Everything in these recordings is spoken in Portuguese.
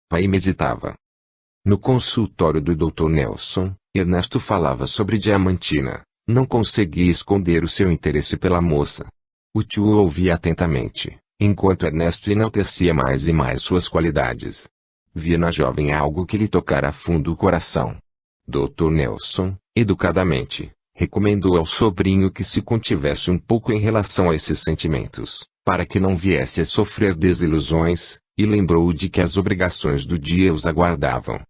pai meditava. No consultório do Dr. Nelson, Ernesto falava sobre Diamantina. Não conseguia esconder o seu interesse pela moça. O tio o ouvia atentamente, enquanto Ernesto enaltecia mais e mais suas qualidades. Via na jovem algo que lhe tocara a fundo o coração. Dr. Nelson, educadamente, recomendou ao sobrinho que se contivesse um pouco em relação a esses sentimentos, para que não viesse a sofrer desilusões, e lembrou-o de que as obrigações do dia os aguardavam.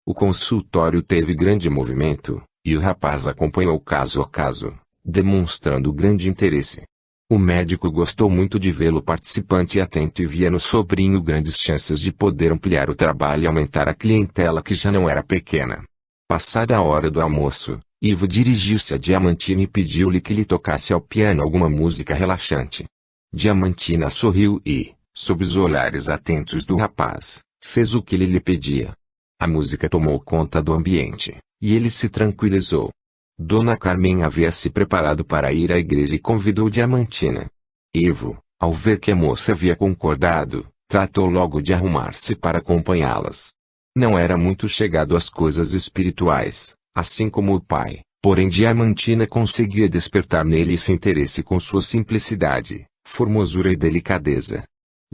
O consultório teve grande movimento, e o rapaz acompanhou caso a caso, demonstrando grande interesse. O médico gostou muito de vê-lo participante e atento e via no sobrinho grandes chances de poder ampliar o trabalho e aumentar a clientela que já não era pequena. Passada a hora do almoço, Ivo dirigiu-se a Diamantina e pediu-lhe que lhe tocasse ao piano alguma música relaxante. Diamantina sorriu e, sob os olhares atentos do rapaz, fez o que ele lhe pedia. A música tomou conta do ambiente, e ele se tranquilizou. Dona Carmen havia se preparado para ir à igreja e convidou Diamantina. Ivo, ao ver que a moça havia concordado, tratou logo de arrumar-se para acompanhá-las. Não era muito chegado às coisas espirituais, assim como o pai, porém Diamantina conseguia despertar nele esse interesse com sua simplicidade, formosura e delicadeza.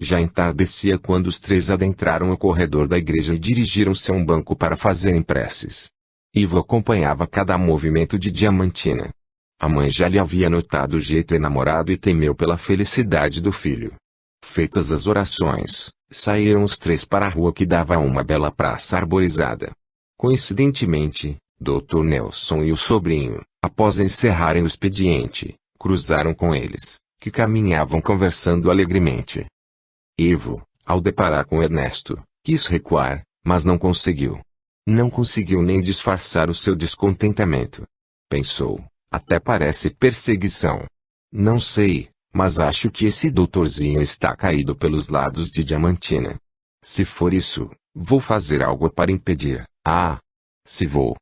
Já entardecia quando os três adentraram o corredor da igreja e dirigiram-se a um banco para fazerem preces. Ivo acompanhava cada movimento de Diamantina. A mãe já lhe havia notado o jeito enamorado e temeu pela felicidade do filho. Feitas as orações, saíram os três para a rua que dava a uma bela praça arborizada. Coincidentemente, Dr. Nelson e o sobrinho, após encerrarem o expediente, cruzaram com eles, que caminhavam conversando alegremente. Ivo, ao deparar com Ernesto, quis recuar, mas não conseguiu. Não conseguiu nem disfarçar o seu descontentamento. Pensou, até parece perseguição. Não sei, mas acho que esse doutorzinho está caído pelos lados de Diamantina. Se for isso, vou fazer algo para impedir. Ah! Se vou.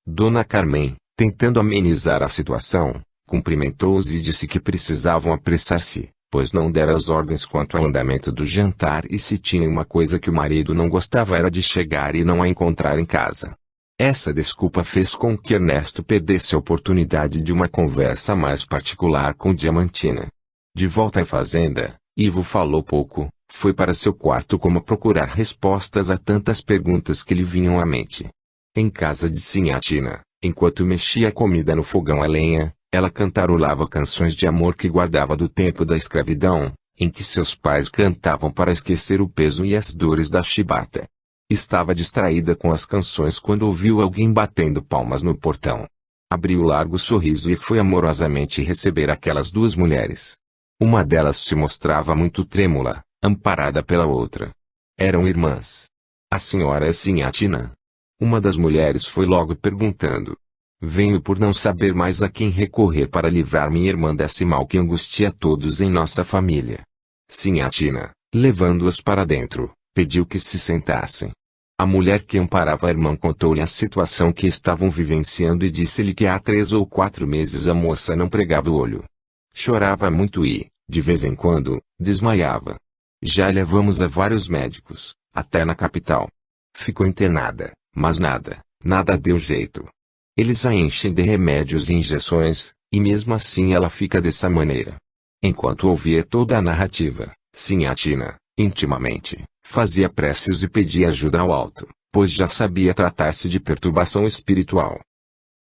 Dona Carmen, tentando amenizar a situação, cumprimentou-os e disse que precisavam apressar-se, pois não dera as ordens quanto ao andamento do jantar e se tinha uma coisa que o marido não gostava era de chegar e não a encontrar em casa. Essa desculpa fez com que Ernesto perdesse a oportunidade de uma conversa mais particular com Diamantina. De volta à fazenda, Ivo falou pouco, foi para seu quarto como procurar respostas a tantas perguntas que lhe vinham à mente. Em casa de Sinhatina, enquanto mexia a comida no fogão a lenha, ela cantarolava canções de amor que guardava do tempo da escravidão, em que seus pais cantavam para esquecer o peso e as dores da chibata. Estava distraída com as canções quando ouviu alguém batendo palmas no portão. Abriu largo sorriso e foi amorosamente receber aquelas duas mulheres. Uma delas se mostrava muito trêmula, amparada pela outra. Eram irmãs. A senhora é Sinhatina? Uma das mulheres foi logo perguntando. Venho por não saber mais a quem recorrer para livrar minha irmã desse mal que angustia todos em nossa família. Sinhatina, levando-as para dentro, pediu que se sentassem. A mulher que amparava a irmã contou-lhe a situação que estavam vivenciando e disse-lhe que há 3 ou 4 meses a moça não pregava o olho. Chorava muito e, de vez em quando, desmaiava. Já levamos a vários médicos, até na capital. Ficou internada, mas nada deu jeito. Eles a enchem de remédios e injeções, e mesmo assim ela fica dessa maneira. Enquanto ouvia toda a narrativa, Sinhatina, intimamente, fazia preces e pedia ajuda ao alto, pois já sabia tratar-se de perturbação espiritual.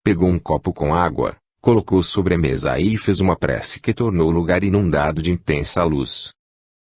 Pegou um copo com água, colocou sobre a mesa e fez uma prece que tornou o lugar inundado de intensa luz.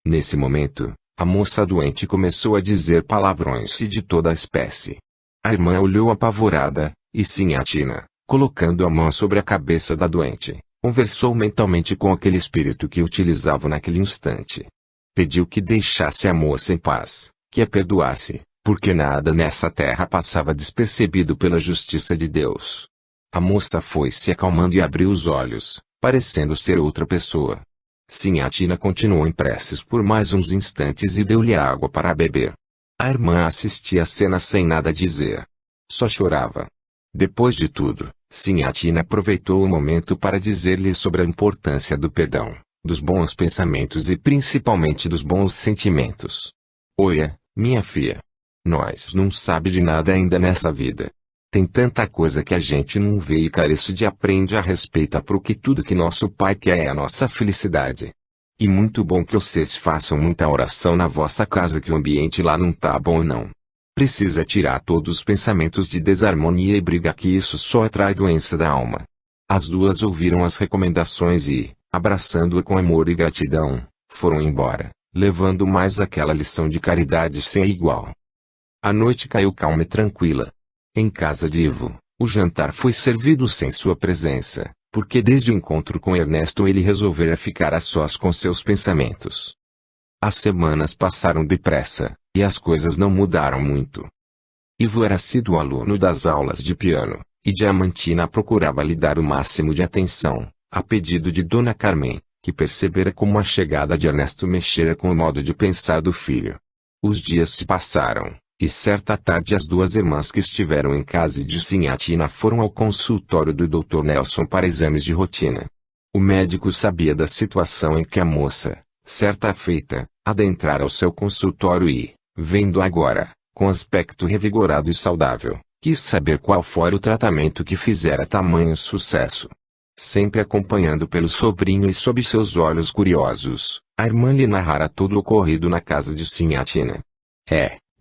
Nesse momento, a moça doente começou a dizer palavrões e de toda a espécie. A irmã olhou apavorada, e Sinhatina, colocando a mão sobre a cabeça da doente, conversou mentalmente com aquele espírito que utilizava naquele instante. Pediu que deixasse a moça em paz, que a perdoasse, porque nada nessa terra passava despercebido pela justiça de Deus. A moça foi se acalmando e abriu os olhos, parecendo ser outra pessoa. Sinhatina continuou em preces por mais uns instantes e deu-lhe água para beber. A irmã assistia a cena sem nada dizer. Só chorava. Depois de tudo, Sinhatina aproveitou o momento para dizer-lhe sobre a importância do perdão, dos bons pensamentos e principalmente dos bons sentimentos. Olha, minha filha, Nós não sabe de nada ainda nessa vida. Tem tanta coisa que a gente não vê e carece de aprende a respeitar porque tudo que nosso Pai quer é a nossa felicidade. E muito bom que vocês façam muita oração na vossa casa que o ambiente lá não tá bom não. Precisa tirar todos os pensamentos de desarmonia e briga que isso só atrai doença da alma. As duas ouviram as recomendações e, abraçando-a com amor e gratidão, foram embora, levando mais aquela lição de caridade sem igual. A noite caiu calma e tranquila. Em casa de Ivo, o jantar foi servido sem sua presença, porque desde o encontro com Ernesto ele resolvera ficar a sós com seus pensamentos. As semanas passaram depressa, e as coisas não mudaram muito. Ivo era assíduo aluno das aulas de piano, e Diamantina procurava lhe dar o máximo de atenção, a pedido de Dona Carmen, que percebera como a chegada de Ernesto mexera com o modo de pensar do filho. Os dias se passaram. E certa tarde as duas irmãs que estiveram em casa de Sinhatina foram ao consultório do Dr. Nelson para exames de rotina. O médico sabia da situação em que a moça, certa feita, adentrara ao seu consultório e, vendo agora, com aspecto revigorado e saudável, quis saber qual fora o tratamento que fizera tamanho sucesso. Sempre acompanhando pelo sobrinho e sob seus olhos curiosos, a irmã lhe narrara todo o ocorrido na casa de Sinhatina.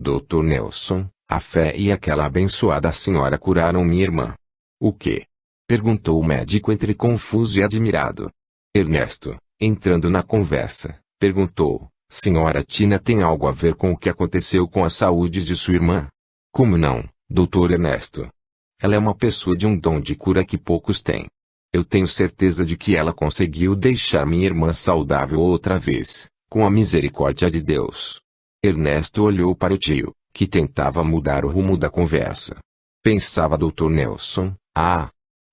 Dr. Nelson, a fé e aquela abençoada senhora curaram minha irmã. O quê? Perguntou o médico entre confuso e admirado. Ernesto, entrando na conversa, perguntou, senhora Tina tem algo a ver com o que aconteceu com a saúde de sua irmã? Como não, Dr. Ernesto? Ela é uma pessoa de um dom de cura que poucos têm. Eu tenho certeza de que ela conseguiu deixar minha irmã saudável outra vez, com a misericórdia de Deus. Ernesto olhou para o tio, que tentava mudar o rumo da conversa. Pensava Dr. Nelson,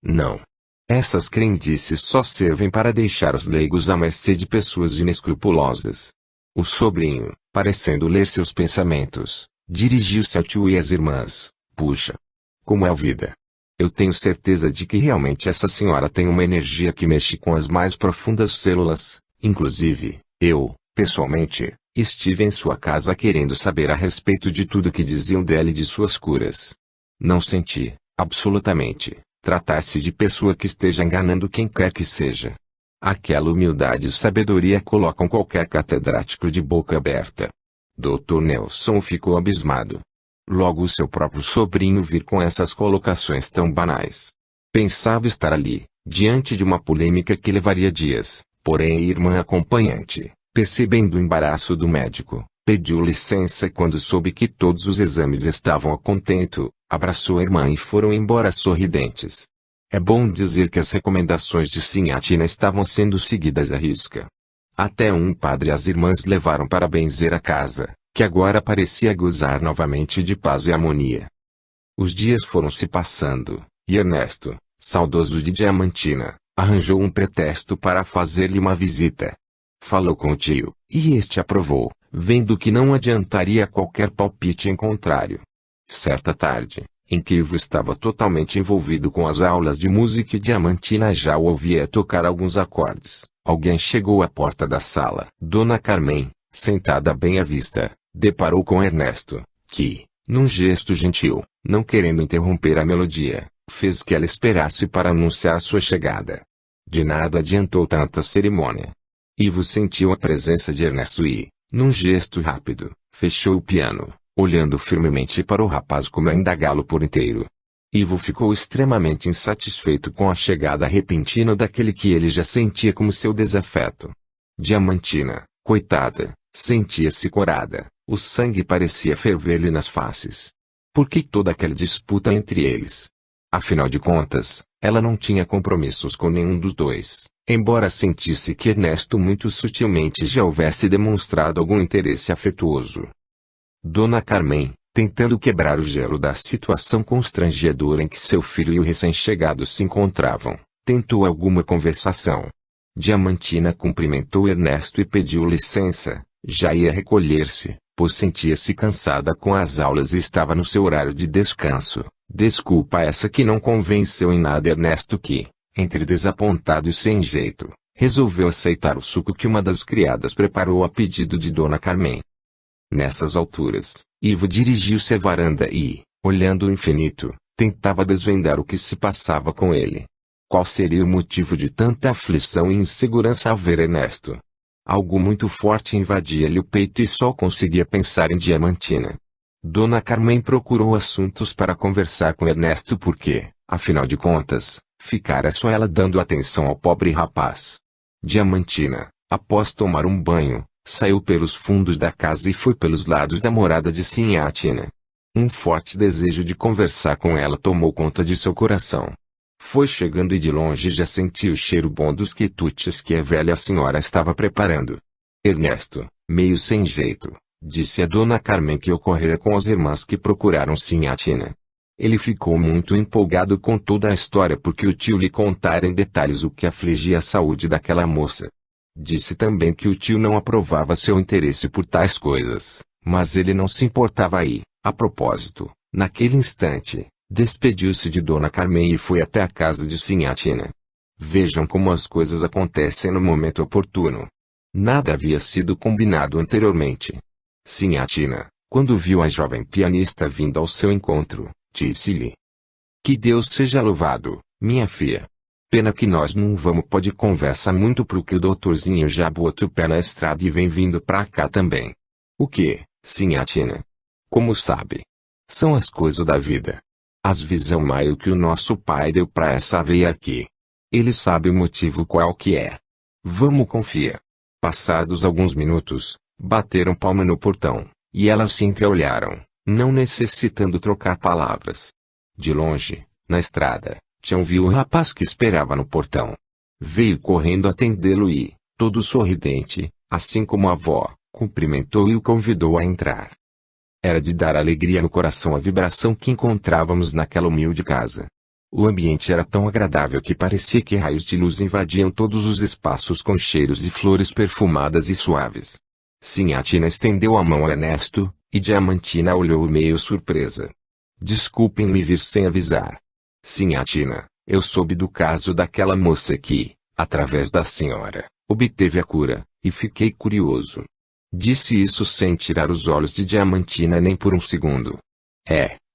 não. Essas crendices só servem para deixar os leigos à mercê de pessoas inescrupulosas. O sobrinho, parecendo ler seus pensamentos, dirigiu-se ao tio e às irmãs. Puxa! Como é a vida? Eu tenho certeza de que realmente essa senhora tem uma energia que mexe com as mais profundas células, inclusive, eu, pessoalmente, estive em sua casa querendo saber a respeito de tudo que diziam dela e de suas curas. Não senti, absolutamente, tratar-se de pessoa que esteja enganando quem quer que seja. Aquela humildade e sabedoria colocam qualquer catedrático de boca aberta. Dr. Nelson ficou abismado. Logo o seu próprio sobrinho vir com essas colocações tão banais. Pensava estar ali, diante de uma polêmica que levaria dias, porém a irmã acompanhante, percebendo o embaraço do médico, pediu licença quando soube que todos os exames estavam a contento, abraçou a irmã e foram embora sorridentes. É bom dizer que as recomendações de Sinhatina estavam sendo seguidas à risca. Até um padre as irmãs levaram para benzer a casa, que agora parecia gozar novamente de paz e harmonia. Os dias foram se passando, e Ernesto, saudoso de Diamantina, arranjou um pretexto para fazer-lhe uma visita. Falou com o tio, e este aprovou, vendo que não adiantaria qualquer palpite em contrário. Certa tarde, em que Ivo estava totalmente envolvido com as aulas de música e Diamantina já o ouvia tocar alguns acordes, alguém chegou à porta da sala. Dona Carmen, sentada bem à vista, deparou com Ernesto, que, num gesto gentil, não querendo interromper a melodia, fez que ela esperasse para anunciar sua chegada. De nada adiantou tanta cerimônia. Ivo sentiu a presença de Ernesto e, num gesto rápido, fechou o piano, olhando firmemente para o rapaz como a indagá-lo por inteiro. Ivo ficou extremamente insatisfeito com a chegada repentina daquele que ele já sentia como seu desafeto. Diamantina, coitada, sentia-se corada, o sangue parecia ferver-lhe nas faces. Por que toda aquela disputa entre eles? Afinal de contas, ela não tinha compromissos com nenhum dos dois, embora sentisse que Ernesto muito sutilmente já houvesse demonstrado algum interesse afetuoso. Dona Carmen, tentando quebrar o gelo da situação constrangedora em que seu filho e o recém-chegado se encontravam, tentou alguma conversação. Diamantina cumprimentou Ernesto e pediu licença, já ia recolher-se, pois sentia-se cansada com as aulas e estava no seu horário de descanso. Desculpa essa que não convenceu em nada Ernesto que, entre desapontado e sem jeito, resolveu aceitar o suco que uma das criadas preparou a pedido de Dona Carmen. Nessas alturas, Ivo dirigiu-se à varanda e, olhando o infinito, tentava desvendar o que se passava com ele. Qual seria o motivo de tanta aflição e insegurança ao ver Ernesto? Algo muito forte invadia-lhe o peito e só conseguia pensar em Diamantina. Dona Carmen procurou assuntos para conversar com Ernesto porque, afinal de contas, ficara só ela dando atenção ao pobre rapaz. Diamantina, após tomar um banho, saiu pelos fundos da casa e foi pelos lados da morada de Sinhatina. Um forte desejo de conversar com ela tomou conta de seu coração. Foi chegando e de longe já sentiu o cheiro bom dos quitutes que a velha senhora estava preparando. Ernesto, meio sem jeito, disse a Dona Carmen que ocorrera com as irmãs que procuraram Sinhatina. Ele ficou muito empolgado com toda a história porque o tio lhe contara em detalhes o que afligia a saúde daquela moça. Disse também que o tio não aprovava seu interesse por tais coisas, mas ele não se importava aí. A propósito, naquele instante, despediu-se de Dona Carmen e foi até a casa de Sinhatina. Vejam como as coisas acontecem no momento oportuno. Nada havia sido combinado anteriormente. Sinhatina, quando viu a jovem pianista vindo ao seu encontro, disse-lhe: "Que Deus seja louvado, minha filha. Pena que nós não vamos pode conversar muito porque o doutorzinho já botou o pé na estrada e vem vindo pra cá também." "O quê, Sinhatina?" "Como sabe? São as coisas da vida. As visão maio que o nosso pai deu pra essa veia aqui. Ele sabe o motivo qual que é. Vamos confiar." Passados alguns minutos, bateram palma no portão, e elas se entreolharam, não necessitando trocar palavras. De longe, na estrada, Tião viu o rapaz que esperava no portão. Veio correndo atendê-lo e, todo sorridente, assim como a avó, cumprimentou e o convidou a entrar. Era de dar alegria no coração a vibração que encontrávamos naquela humilde casa. O ambiente era tão agradável que parecia que raios de luz invadiam todos os espaços com cheiros e flores perfumadas e suaves. Sinhatina estendeu a mão a Ernesto, e Diamantina olhou meio surpresa. "Desculpem-me vir sem avisar. Sinhatina, eu soube do caso daquela moça que, através da senhora, obteve a cura, e fiquei curioso." Disse isso sem tirar os olhos de Diamantina nem por um segundo.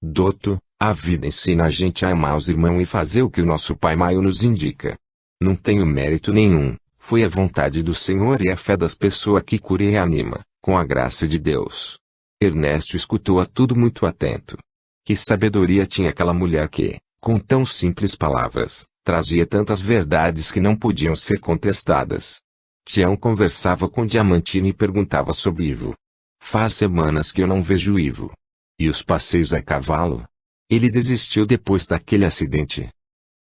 Doutor, a vida ensina a gente a amar os irmãos e fazer o que o nosso Pai Maio nos indica. Não tenho mérito nenhum, foi a vontade do Senhor e a fé das pessoas que cura e reanima, com a graça de Deus." Ernesto escutou a tudo muito atento. Que sabedoria tinha aquela mulher que, com tão simples palavras, trazia tantas verdades que não podiam ser contestadas. Tião conversava com Diamantina e perguntava sobre Ivo. "Faz semanas que eu não vejo Ivo. E os passeios a cavalo?" "Ele desistiu depois daquele acidente."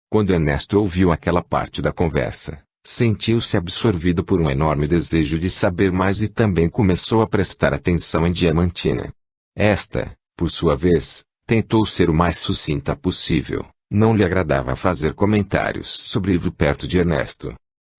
Quando Ernesto ouviu aquela parte da conversa, sentiu-se absorvido por um enorme desejo de saber mais e também começou a prestar atenção em Diamantina. Esta, por sua vez, tentou ser o mais sucinta possível, não lhe agradava fazer comentários sobre Ivo perto de Ernesto.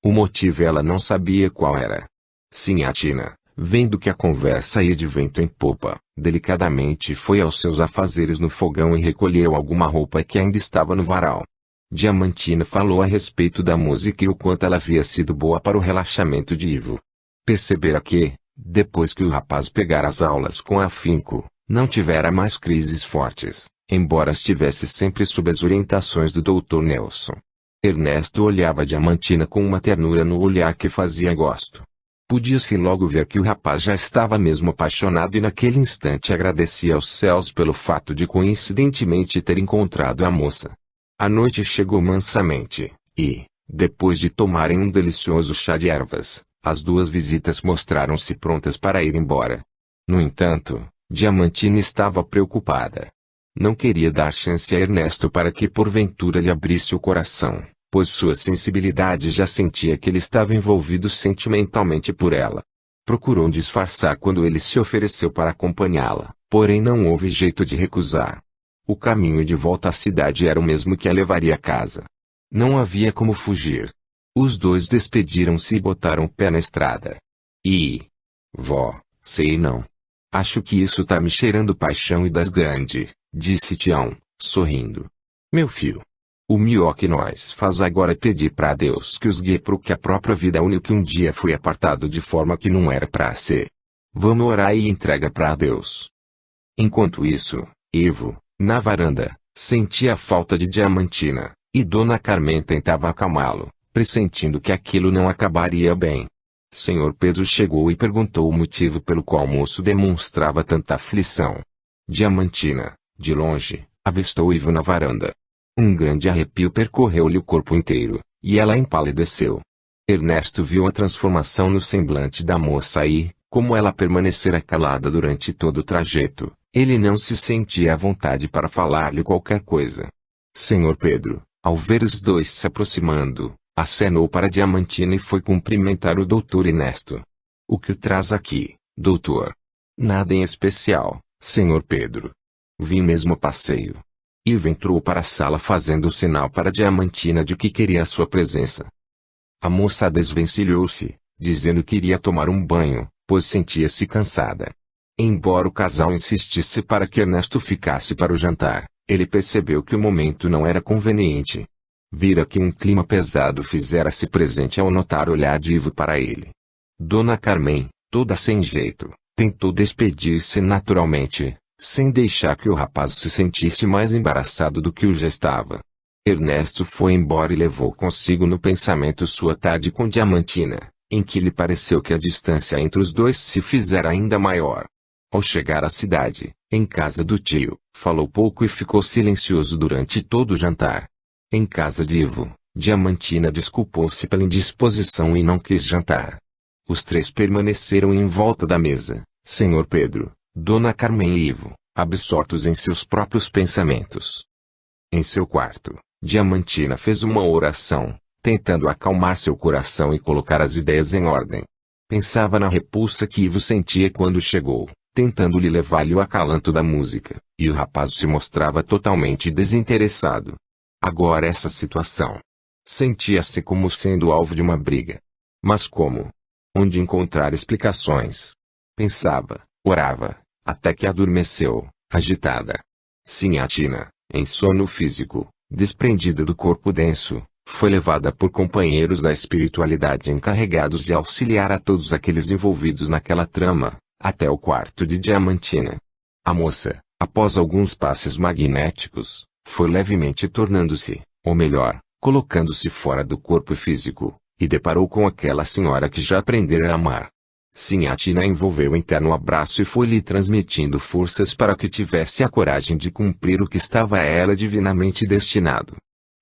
O motivo ela não sabia qual era. Sinhatina, vendo que a conversa ia de vento em popa, delicadamente foi aos seus afazeres no fogão e recolheu alguma roupa que ainda estava no varal. Diamantina falou a respeito da música e o quanto ela havia sido boa para o relaxamento de Ivo. Percebera que, depois que o rapaz pegara as aulas com afinco, não tivera mais crises fortes, embora estivesse sempre sob as orientações do Dr. Nelson. Ernesto olhava Diamantina com uma ternura no olhar que fazia gosto. Podia-se logo ver que o rapaz já estava mesmo apaixonado e naquele instante agradecia aos céus pelo fato de coincidentemente ter encontrado a moça. A noite chegou mansamente, e, depois de tomarem um delicioso chá de ervas, as duas visitas mostraram-se prontas para ir embora. No entanto, Diamantina estava preocupada. Não queria dar chance a Ernesto para que porventura lhe abrisse o coração, pois sua sensibilidade já sentia que ele estava envolvido sentimentalmente por ela. Procurou disfarçar quando ele se ofereceu para acompanhá-la, porém não houve jeito de recusar. O caminho de volta à cidade era o mesmo que a levaria a casa. Não havia como fugir. Os dois despediram-se e botaram o pé na estrada. Vó, sei não. Acho que isso tá me cheirando paixão e das grande, disse Tião, sorrindo. Meu filho, o melhor que nós faz agora é pedir pra Deus que os guie pro que a própria vida une que um dia foi apartado de forma que não era pra ser. Vamos orar e entrega para Deus. Enquanto isso, Ivo, na varanda, sentia a falta de Diamantina, e Dona Carmen tentava acalmá-lo, pressentindo que aquilo não acabaria bem. Senhor Pedro chegou e perguntou o motivo pelo qual o moço demonstrava tanta aflição. Diamantina, de longe, avistou Ivo na varanda. Um grande arrepio percorreu-lhe o corpo inteiro, e ela empalideceu. Ernesto viu a transformação no semblante da moça e, como ela permanecera calada durante todo o trajeto, ele não se sentia à vontade para falar-lhe qualquer coisa. Senhor Pedro, ao ver os dois se aproximando, acenou para Diamantina e foi cumprimentar o doutor Ernesto. O que o traz aqui, doutor? Nada em especial, senhor Pedro. Vim mesmo a passeio. Ivo entrou para a sala fazendo o sinal para Diamantina de que queria a sua presença. A moça desvencilhou-se, dizendo que iria tomar um banho, pois sentia-se cansada. Embora o casal insistisse para que Ernesto ficasse para o jantar, ele percebeu que o momento não era conveniente. Vira que um clima pesado fizera-se presente ao notar o olhar de Ivo para ele. Dona Carmen, toda sem jeito, tentou despedir-se naturalmente, sem deixar que o rapaz se sentisse mais embaraçado do que o já estava. Ernesto foi embora e levou consigo no pensamento sua tarde com Diamantina, em que lhe pareceu que a distância entre os dois se fizera ainda maior. Ao chegar à cidade, em casa do tio, falou pouco e ficou silencioso durante todo o jantar. Em casa de Ivo, Diamantina desculpou-se pela indisposição e não quis jantar. Os três permaneceram em volta da mesa, Senhor Pedro, Dona Carmen e Ivo, absortos em seus próprios pensamentos. Em seu quarto, Diamantina fez uma oração, tentando acalmar seu coração e colocar as ideias em ordem. Pensava na repulsa que Ivo sentia quando chegou, tentando lhe levar-lhe o acalanto da música, e o rapaz se mostrava totalmente desinteressado. Agora essa situação. Sentia-se como sendo alvo de uma briga. Mas como? Onde encontrar explicações? Pensava, orava, até que adormeceu, agitada. Sinhatina, em sono físico, desprendida do corpo denso, foi levada por companheiros da espiritualidade encarregados de auxiliar a todos aqueles envolvidos naquela trama, até o quarto de Diamantina. A moça, após alguns passes magnéticos, foi levemente tornando-se, ou melhor, colocando-se fora do corpo físico, e deparou com aquela senhora que já aprendera a amar. Sinhatina envolveu em terno abraço e foi-lhe transmitindo forças para que tivesse a coragem de cumprir o que estava a ela divinamente destinado.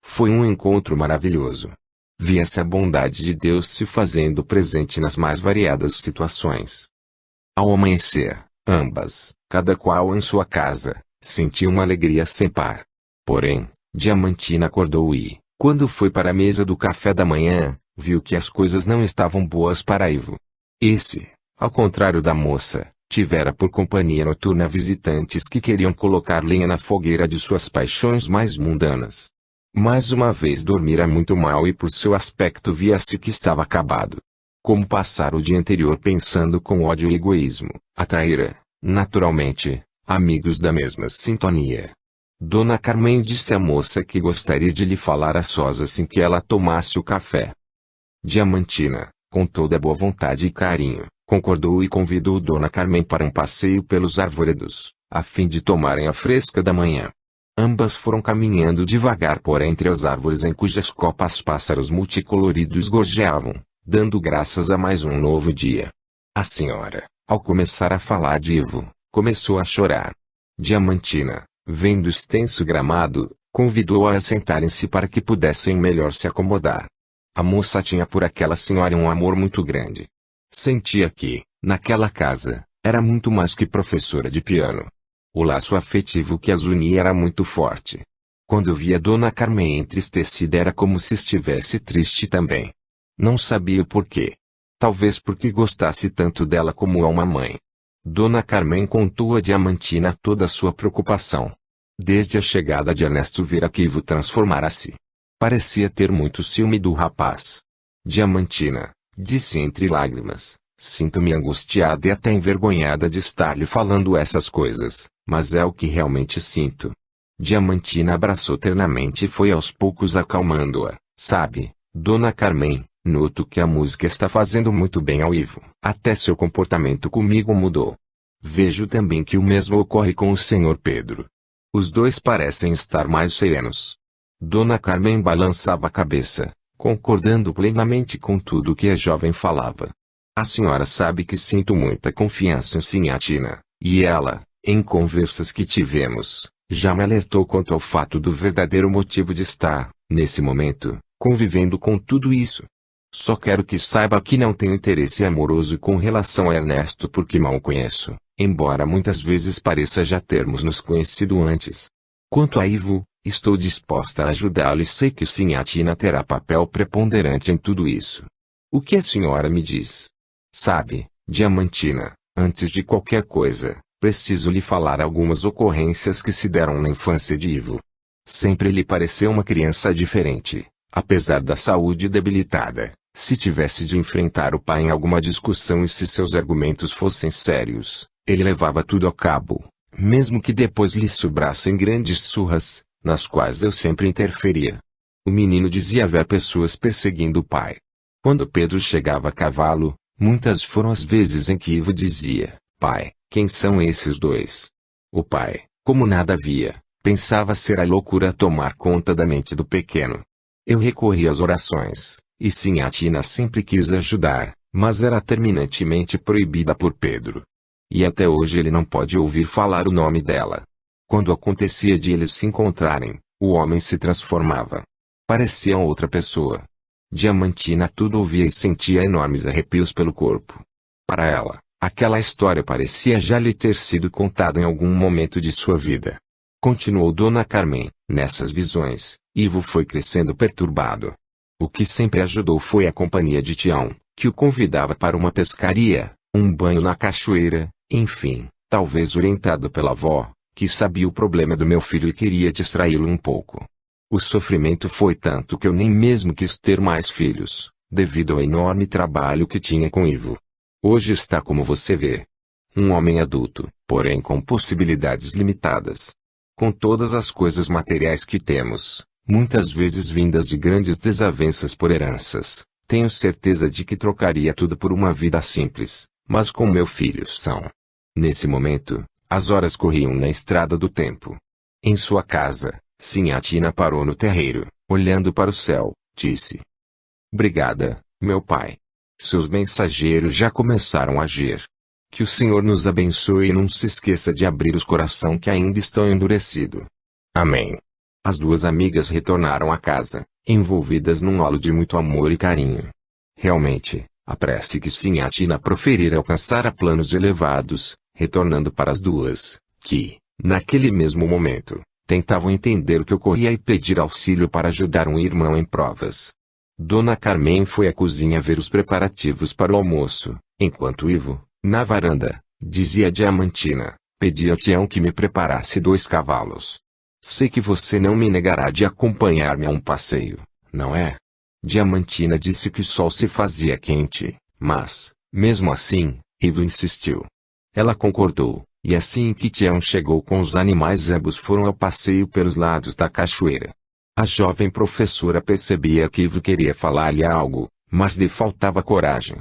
Foi um encontro maravilhoso. Via-se a bondade de Deus se fazendo presente nas mais variadas situações. Ao amanhecer, ambas, cada qual em sua casa, sentiam uma alegria sem par. Porém, Diamantina acordou e, quando foi para a mesa do café da manhã, viu que as coisas não estavam boas para Ivo. Esse, ao contrário da moça, tivera por companhia noturna visitantes que queriam colocar lenha na fogueira de suas paixões mais mundanas. Mais uma vez dormira muito mal e por seu aspecto via-se que estava acabado. Como passara o dia anterior pensando com ódio e egoísmo, atraíra, naturalmente, amigos da mesma sintonia. Dona Carmen disse à moça que gostaria de lhe falar a sós assim que ela tomasse o café. Diamantina, com toda a boa vontade e carinho, concordou e convidou Dona Carmen para um passeio pelos arvoredos, a fim de tomarem a fresca da manhã. Ambas foram caminhando devagar por entre as árvores em cujas copas pássaros multicoloridos gorjeavam, dando graças a mais um novo dia. A senhora, ao começar a falar de Ivo, começou a chorar. Diamantina, vendo o extenso gramado, convidou-a a sentarem-se para que pudessem melhor se acomodar. A moça tinha por aquela senhora um amor muito grande. Sentia que, naquela casa, era muito mais que professora de piano. O laço afetivo que as unia era muito forte. Quando via Dona Carmen entristecida era como se estivesse triste também. Não sabia o porquê. Talvez porque gostasse tanto dela como a uma mãe. Dona Carmen contou a Diamantina toda a sua preocupação. Desde a chegada de Ernesto vira que Ivo transformara-se. Parecia ter muito ciúme do rapaz. Diamantina, disse entre lágrimas, sinto-me angustiada e até envergonhada de estar lhe falando essas coisas, mas é o que realmente sinto. Diamantina abraçou ternamente e foi aos poucos acalmando-a. Sabe, Dona Carmen, Noto que a música está fazendo muito bem ao Ivo. Até seu comportamento comigo mudou. Vejo também que o mesmo ocorre com o Sr. Pedro. Os dois parecem estar mais serenos. Dona Carmen balançava a cabeça, concordando plenamente com tudo que a jovem falava. A senhora sabe que sinto muita confiança em Sinhá Tina, e ela, em conversas que tivemos, já me alertou quanto ao fato do verdadeiro motivo de estar, nesse momento, convivendo com tudo isso. Só quero que saiba que não tenho interesse amoroso com relação a Ernesto porque mal o conheço, embora muitas vezes pareça já termos nos conhecido antes. Quanto a Ivo, estou disposta a ajudá-lo e sei que Sinhá Tina terá papel preponderante em tudo isso. O que a senhora me diz? Sabe, Diamantina, antes de qualquer coisa, preciso lhe falar algumas ocorrências que se deram na infância de Ivo. Sempre lhe pareceu uma criança diferente, apesar da saúde debilitada. Se tivesse de enfrentar o pai em alguma discussão e se seus argumentos fossem sérios, ele levava tudo a cabo, mesmo que depois lhe sobrassem grandes surras, nas quais eu sempre interferia. O menino dizia ver pessoas perseguindo o pai. Quando Pedro chegava a cavalo, muitas foram as vezes em que Ivo dizia: "Pai, quem são esses dois?" O pai, como nada via, pensava ser a loucura a tomar conta da mente do pequeno. Eu recorri às orações. E Sinhá Tina sempre quis ajudar, mas era terminantemente proibida por Pedro. E até hoje ele não pode ouvir falar o nome dela. Quando acontecia de eles se encontrarem, o homem se transformava. Parecia outra pessoa. Diamantina tudo ouvia e sentia enormes arrepios pelo corpo. Para ela, aquela história parecia já lhe ter sido contada em algum momento de sua vida. Continuou Dona Carmen, nessas visões, Ivo foi crescendo perturbado. O que sempre ajudou foi a companhia de Tião, que o convidava para uma pescaria, um banho na cachoeira, enfim, talvez orientado pela avó, que sabia o problema do meu filho e queria distraí-lo um pouco. O sofrimento foi tanto que eu nem mesmo quis ter mais filhos, devido ao enorme trabalho que tinha com Ivo. Hoje está como você vê. Um homem adulto, porém com possibilidades limitadas. Com todas as coisas materiais que temos, muitas vezes vindas de grandes desavenças por heranças, tenho certeza de que trocaria tudo por uma vida simples, mas com meu filho são. Nesse momento, as horas corriam na estrada do tempo. Em sua casa, Sinhá Tina parou no terreiro, olhando para o céu, disse: "Obrigada, meu pai. Seus mensageiros já começaram a agir. Que o Senhor nos abençoe e não se esqueça de abrir os corações que ainda estão endurecidos. Amém." As duas amigas retornaram à casa, envolvidas num halo de muito amor e carinho. Realmente, a prece que Sinhá Tina proferira alcançara planos elevados, retornando para as duas, que, naquele mesmo momento, tentavam entender o que ocorria e pedir auxílio para ajudar um irmão em provas. Dona Carmen foi à cozinha ver os preparativos para o almoço, enquanto Ivo, na varanda, dizia a Diamantina: "Pedi a Tião que me preparasse 2 cavalos. Sei que você não me negará de acompanhar-me a um passeio, não é?" Diamantina disse que o sol se fazia quente, mas, mesmo assim, Ivo insistiu. Ela concordou, e assim que Tião chegou com os animais ambos foram ao passeio pelos lados da cachoeira. A jovem professora percebia que Ivo queria falar-lhe algo, mas lhe faltava coragem.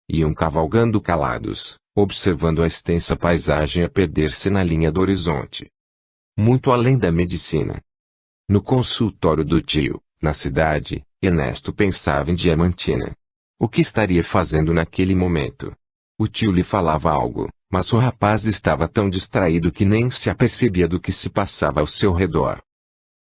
Iam cavalgando calados, observando a extensa paisagem a perder-se na linha do horizonte. Muito além da medicina. No consultório do tio, na cidade, Ernesto pensava em Diamantina. O que estaria fazendo naquele momento? O tio lhe falava algo, mas o rapaz estava tão distraído que nem se apercebia do que se passava ao seu redor.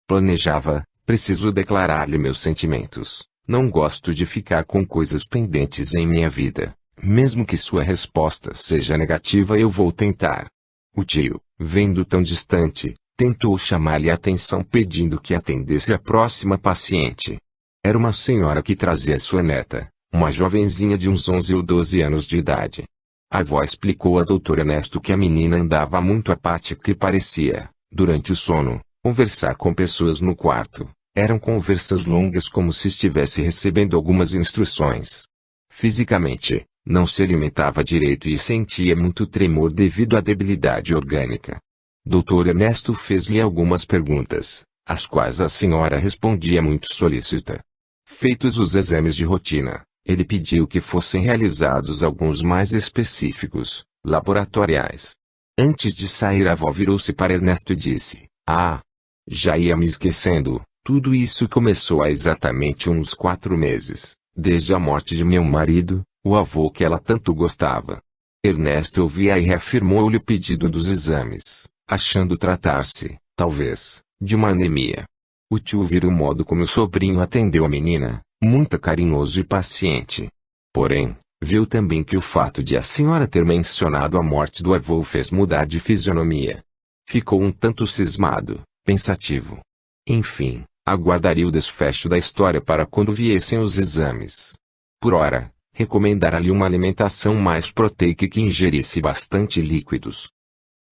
Planejava: "Preciso declarar-lhe meus sentimentos. Não gosto de ficar com coisas pendentes em minha vida. Mesmo que sua resposta seja negativa, eu vou tentar." O tio, vendo tão distante, tentou chamar-lhe a atenção pedindo que atendesse a próxima paciente. Era uma senhora que trazia sua neta, uma jovenzinha de uns 11 ou 12 anos de idade. A avó explicou a Dr. Ernesto que a menina andava muito apática e parecia, durante o sono, conversar com pessoas no quarto. Eram conversas longas como se estivesse recebendo algumas instruções. Fisicamente, não se alimentava direito e sentia muito tremor devido à debilidade orgânica. Dr. Ernesto fez-lhe algumas perguntas, às quais a senhora respondia muito solícita. Feitos os exames de rotina, Ele pediu que fossem realizados alguns mais específicos, laboratoriais. Antes de sair, a avó virou-se para Ernesto e disse: "Ah, já ia me esquecendo, tudo isso começou há exatamente uns 4 meses, desde a morte de meu marido, o avô que ela tanto gostava." Ernesto ouvia e reafirmou-lhe o pedido dos exames, achando tratar-se, talvez, de uma anemia. O tio viu o modo como o sobrinho atendeu a menina, muito carinhoso e paciente. Porém, viu também que o fato de a senhora ter mencionado a morte do avô o fez mudar de fisionomia. Ficou um tanto cismado, pensativo. Enfim, aguardaria o desfecho da história para quando viessem os exames. Por ora, recomendara-lhe uma alimentação mais proteica e que ingerisse bastante líquidos.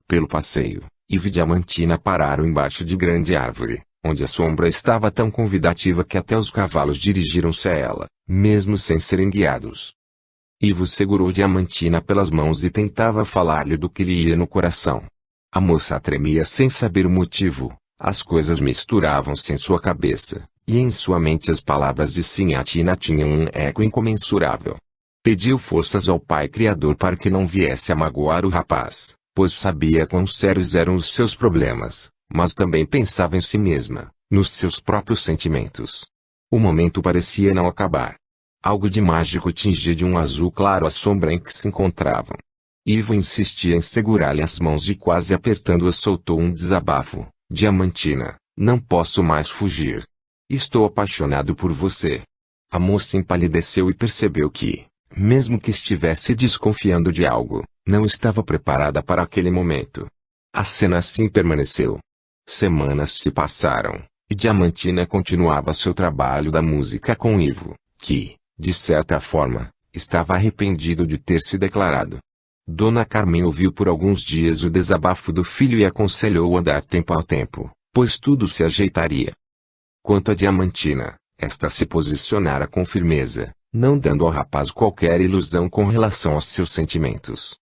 Pelo passeio, Ivo e Diamantina pararam embaixo de grande árvore, onde a sombra estava tão convidativa que até os cavalos dirigiram-se a ela, mesmo sem serem guiados. Ivo segurou Diamantina pelas mãos e tentava falar-lhe do que lhe ia no coração. A moça tremia sem saber o motivo, as coisas misturavam-se em sua cabeça, e em sua mente as palavras de Sinhatina tinham um eco incomensurável. Pediu forças ao Pai Criador para que não viesse a magoar o rapaz, pois sabia quão sérios eram os seus problemas, mas também pensava em si mesma, nos seus próprios sentimentos. O momento parecia não acabar. Algo de mágico tingia de um azul claro a sombra em que se encontravam. Ivo insistia em segurar-lhe as mãos e quase apertando-as soltou um desabafo: "Diamantina, não posso mais fugir. Estou apaixonado por você." A moça empalideceu e percebeu que, mesmo que estivesse desconfiando de algo, não estava preparada para aquele momento. A cena assim permaneceu. Semanas se passaram, e Diamantina continuava seu trabalho da música com Ivo, que, de certa forma, estava arrependido de ter se declarado. Dona Carmen ouviu por alguns dias o desabafo do filho e aconselhou-o a dar tempo ao tempo, pois tudo se ajeitaria. Quanto a Diamantina, esta se posicionara com firmeza, não dando ao rapaz qualquer ilusão com relação aos seus sentimentos.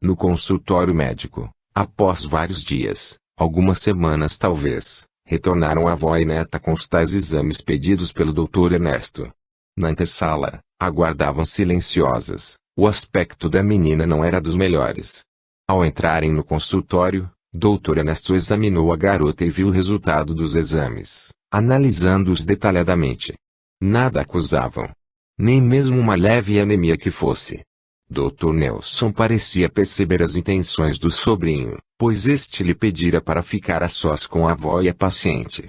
No consultório médico, após vários dias, algumas semanas talvez, retornaram a avó e neta com os tais exames pedidos pelo Dr. Ernesto. Na antessala, aguardavam silenciosas. O aspecto da menina não era dos melhores. Ao entrarem no consultório, Dr. Ernesto examinou a garota e viu o resultado dos exames, analisando-os detalhadamente. Nada acusavam. Nem mesmo uma leve anemia que fosse. Dr. Nelson parecia perceber as intenções do sobrinho, pois este lhe pedira para ficar a sós com a avó e a paciente.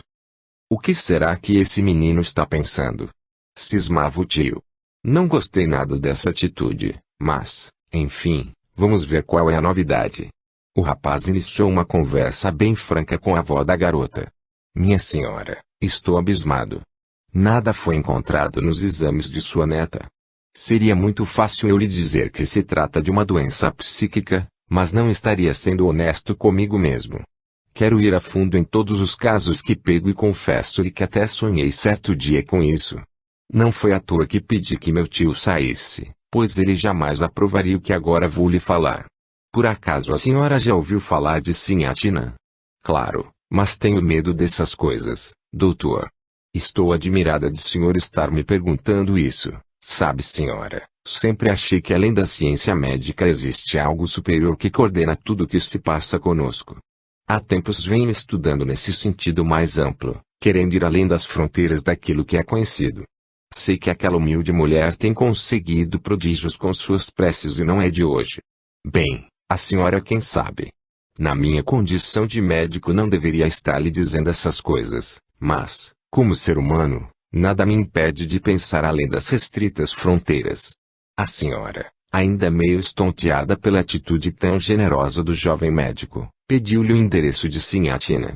"O que será que esse menino está pensando?" cismava o tio. "Não gostei nada dessa atitude, mas, enfim, vamos ver qual é a novidade." O rapaz iniciou uma conversa bem franca com a avó da garota. "Minha senhora, estou abismado. Nada foi encontrado nos exames de sua neta. Seria muito fácil eu lhe dizer que se trata de uma doença psíquica, mas não estaria sendo honesto comigo mesmo. Quero ir a fundo em todos os casos que pego e confesso-lhe que até sonhei certo dia com isso. Não foi à toa que pedi que meu tio saísse, pois ele jamais aprovaria o que agora vou lhe falar. Por acaso a senhora já ouviu falar de Sinhatina?" "Claro, mas tenho medo dessas coisas, doutor." "Estou admirada de senhor estar me perguntando isso. Sabe, senhora, sempre achei que além da ciência médica existe algo superior que coordena tudo o que se passa conosco. Há tempos venho estudando nesse sentido mais amplo, querendo ir além das fronteiras daquilo que é conhecido. Sei que aquela humilde mulher tem conseguido prodígios com suas preces e não é de hoje. Bem, a senhora quem sabe. Na minha condição de médico não deveria estar lhe dizendo essas coisas, mas, como ser humano, nada me impede de pensar além das restritas fronteiras." A senhora, ainda meio estonteada pela atitude tão generosa do jovem médico, pediu-lhe o endereço de Sinhatina.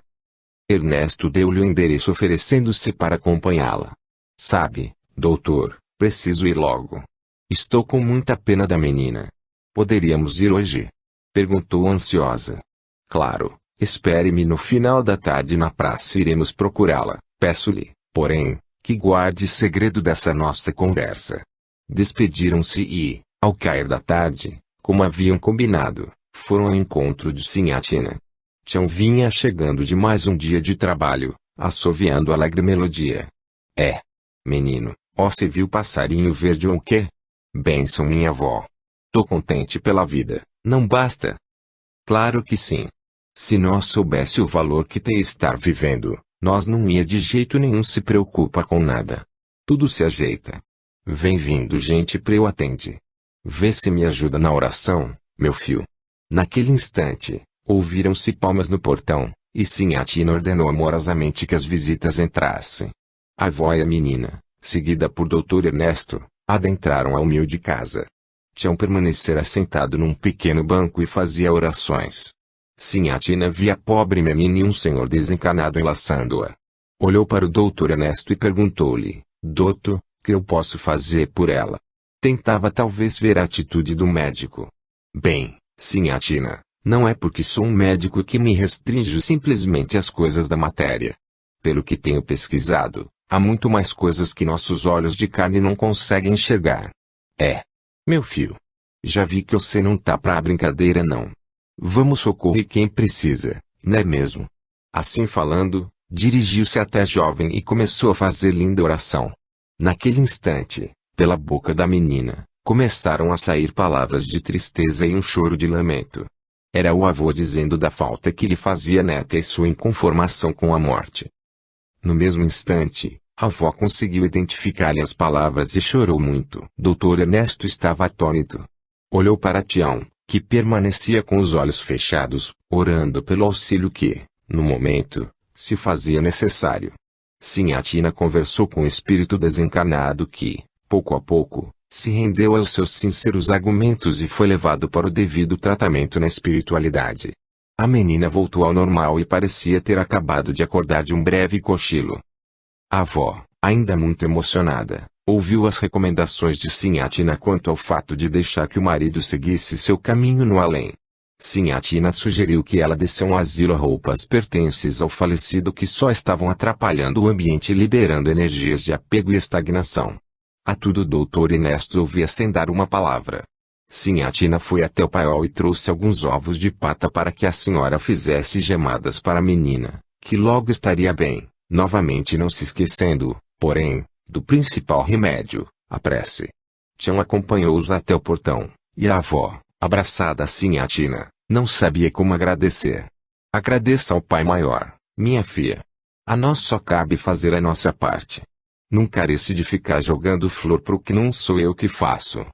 Ernesto deu-lhe o endereço oferecendo-se para acompanhá-la. "Sabe, doutor, preciso ir logo. Estou com muita pena da menina. Poderíamos ir hoje?" perguntou ansiosa. "Claro, espere-me no final da tarde na praça e iremos procurá-la. Peço-lhe, porém, que guarde segredo dessa nossa conversa." Despediram-se e, ao cair da tarde, como haviam combinado, foram ao encontro de Sinhatina. Tião vinha chegando de mais um dia de trabalho, assoviando alegre melodia. "É, menino, Ó, se viu passarinho verde ou o quê? Bênção, minha avó. Tô contente pela vida, não basta? Claro que sim. Se nós soubesse o valor que tem estar vivendo, nós não ia de jeito nenhum se preocupa com nada. Tudo se ajeita. Vem vindo gente pra eu atende. Vê se me ajuda na oração, meu fio. Naquele instante, ouviram-se palmas no portão, e Sinhatina ordenou amorosamente que as visitas entrassem. A avó e a menina, seguida por Dr. Ernesto, adentraram a humilde casa. Tião permanecera sentado num pequeno banco e fazia orações. Sinhatina via a pobre menina e um senhor desencarnado enlaçando-a. Olhou para o Dr. Ernesto e perguntou-lhe: Doutor, que eu posso fazer por ela? Tentava talvez ver a atitude do médico. Bem, Sinhatina, não é porque sou um médico que me restrinjo simplesmente às coisas da matéria. Pelo que tenho pesquisado, há muito mais coisas que nossos olhos de carne não conseguem enxergar. Meu filho. Já vi que você não tá pra brincadeira não. Vamos socorrer quem precisa, não é mesmo? Assim falando, dirigiu-se até a jovem e começou a fazer linda oração. Naquele instante, pela boca da menina, começaram a sair palavras de tristeza e um choro de lamento. Era o avô dizendo da falta que lhe fazia a neta e sua inconformação com a morte. No mesmo instante, a avó conseguiu identificar-lhe as palavras e chorou muito. Dr. Ernesto estava atônito. Olhou para Tião, que permanecia com os olhos fechados, orando pelo auxílio que, no momento, se fazia necessário. Sinhatina conversou com o espírito desencarnado que, pouco a pouco, se rendeu aos seus sinceros argumentos e foi levado para o devido tratamento na espiritualidade. A menina voltou ao normal e parecia ter acabado de acordar de um breve cochilo. A avó, ainda muito emocionada, ouviu as recomendações de Sinhatina quanto ao fato de deixar que o marido seguisse seu caminho no além. Sinhatina sugeriu que ela desse a um asilo roupas pertences ao falecido que só estavam atrapalhando o ambiente e liberando energias de apego e estagnação. A tudo o Dr. Ernesto ouvia sem dar uma palavra. Sinhatina foi até o paiol e trouxe alguns ovos de pata para que a senhora fizesse gemadas para a menina, que logo estaria bem. Novamente não se esquecendo, porém, do principal remédio, a prece. Tião acompanhou-os até o portão, e a avó, abraçada a Sinhatina, não sabia como agradecer. Agradeça ao Pai Maior, minha filha. A nós só cabe fazer a nossa parte. Não carece de ficar jogando flor pro que não sou eu que faço.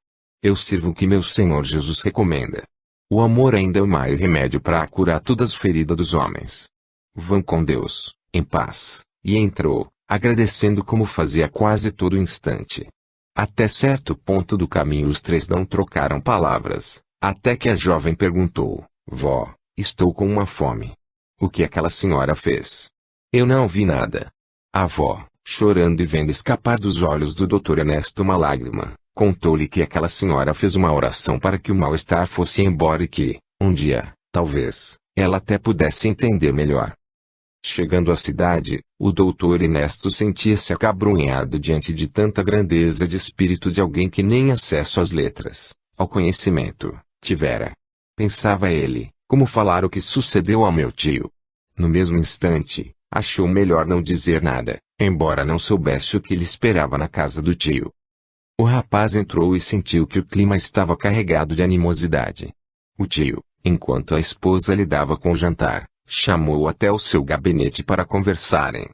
Eu sirvo o que meu Senhor Jesus recomenda. O amor ainda é o maior remédio para curar todas as feridas dos homens. Vão com Deus, em paz. E entrou, agradecendo como fazia quase todo instante. Até certo ponto do caminho os três não trocaram palavras, até que a jovem perguntou: Vó, estou com uma fome. O que aquela senhora fez? Eu não vi nada. A avó, chorando e vendo escapar dos olhos do Dr. Ernesto uma lágrima, contou-lhe que aquela senhora fez uma oração para que o mal-estar fosse embora e que, um dia, talvez, ela até pudesse entender melhor. Chegando à cidade, o Dr. Ernesto sentia-se acabrunhado diante de tanta grandeza de espírito de alguém que nem acesso às letras, ao conhecimento, tivera. Pensava ele, como falar o que sucedeu ao meu tio? No mesmo instante, achou melhor não dizer nada, embora não soubesse o que lhe esperava na casa do tio. O rapaz entrou e sentiu que o clima estava carregado de animosidade. O tio, enquanto a esposa lidava com o jantar, chamou-o até o seu gabinete para conversarem.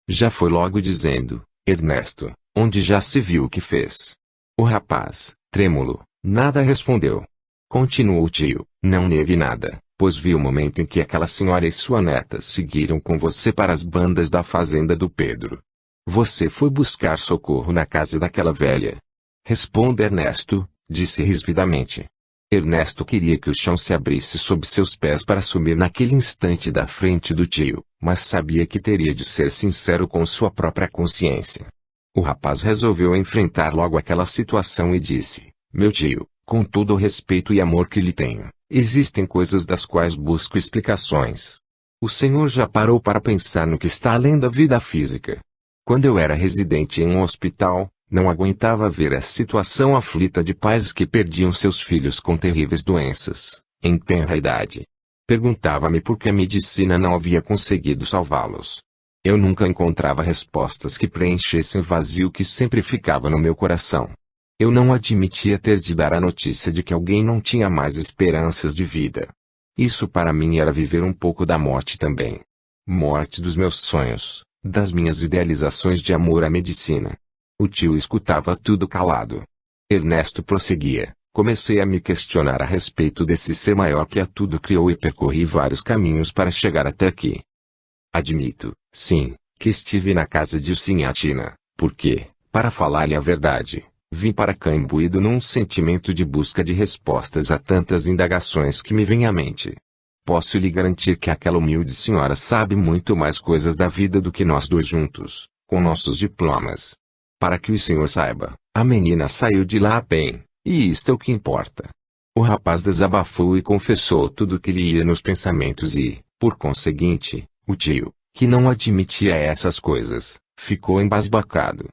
Já foi logo dizendo: Ernesto, onde já se viu o que fez? O rapaz, trêmulo, nada respondeu. Continuou o tio: não negue nada, pois vi o momento em que aquela senhora e sua neta seguiram com você para as bandas da fazenda do Pedro. Você foi buscar socorro na casa daquela velha. Responda, Ernesto, disse rispidamente. Ernesto queria que o chão se abrisse sob seus pés para sumir naquele instante da frente do tio, mas sabia que teria de ser sincero com sua própria consciência. O rapaz resolveu enfrentar logo aquela situação e disse: meu tio, com todo o respeito e amor que lhe tenho, existem coisas das quais busco explicações. O senhor já parou para pensar no que está além da vida física? Quando eu era residente em um hospital, não aguentava ver a situação aflita de pais que perdiam seus filhos com terríveis doenças, em tenra idade. Perguntava-me por que a medicina não havia conseguido salvá-los. Eu nunca encontrava respostas que preenchessem o vazio que sempre ficava no meu coração. Eu não admitia ter de dar a notícia de que alguém não tinha mais esperanças de vida. Isso para mim era viver um pouco da morte também. Morte dos meus sonhos, das minhas idealizações de amor à medicina. O tio escutava tudo calado. Ernesto prosseguia. Comecei a me questionar a respeito desse ser maior que a tudo criou e percorri vários caminhos para chegar até aqui. Admito, sim, que estive na casa de Sinhatina, porque, para falar-lhe a verdade, vim para cá imbuído num sentimento de busca de respostas a tantas indagações que me vêm à mente. Posso lhe garantir que aquela humilde senhora sabe muito mais coisas da vida do que nós dois juntos, com nossos diplomas. Para que o senhor saiba, a menina saiu de lá bem, e isto é o que importa. O rapaz desabafou e confessou tudo o que lhe ia nos pensamentos e, por conseguinte, o tio, que não admitia essas coisas, ficou embasbacado.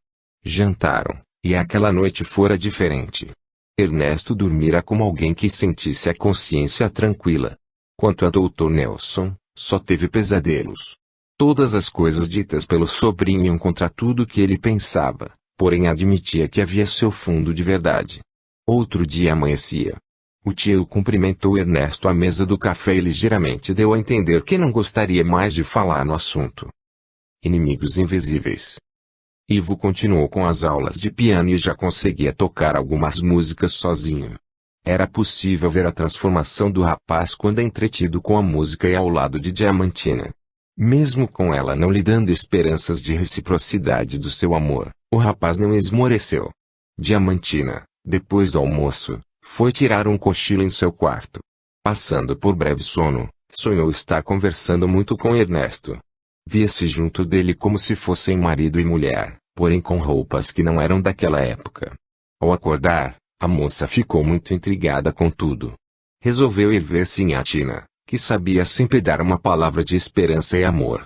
Jantaram, e aquela noite fora diferente. Ernesto dormira como alguém que sentisse a consciência tranquila. Quanto a Dr. Nelson, só teve pesadelos. Todas as coisas ditas pelo sobrinho iam contra tudo que ele pensava, porém admitia que havia seu fundo de verdade. Outro dia amanhecia. O tio cumprimentou Ernesto à mesa do café e ligeiramente deu a entender que não gostaria mais de falar no assunto. Inimigos invisíveis. Ivo continuou com as aulas de piano e já conseguia tocar algumas músicas sozinho. Era possível ver a transformação do rapaz quando entretido com a música e ao lado de Diamantina. Mesmo com ela não lhe dando esperanças de reciprocidade do seu amor, o rapaz não esmoreceu. Diamantina, depois do almoço, foi tirar um cochilo em seu quarto. Passando por breve sono, sonhou estar conversando muito com Ernesto. Via-se junto dele como se fossem marido e mulher, porém com roupas que não eram daquela época. Ao acordar, a moça ficou muito intrigada com tudo. Resolveu ir ver Sinhatina, que sabia sempre dar uma palavra de esperança e amor.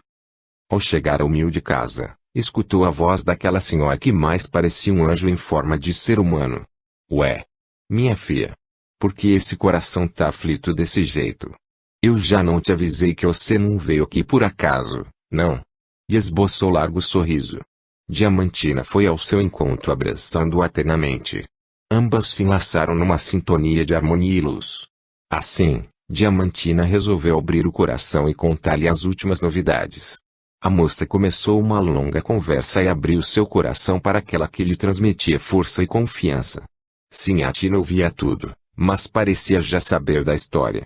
Ao chegar à humilde casa, escutou a voz daquela senhora que mais parecia um anjo em forma de ser humano. Ué! Minha filha! Por que esse coração tá aflito desse jeito? Eu já não te avisei que você não veio aqui por acaso, não? E esboçou largo sorriso. Diamantina foi ao seu encontro abraçando-o eternamente. Ambas se enlaçaram numa sintonia de harmonia e luz. Assim, Diamantina resolveu abrir o coração e contar-lhe as últimas novidades. A moça começou uma longa conversa e abriu seu coração para aquela que lhe transmitia força e confiança. Sinhatina ouvia tudo, mas parecia já saber da história.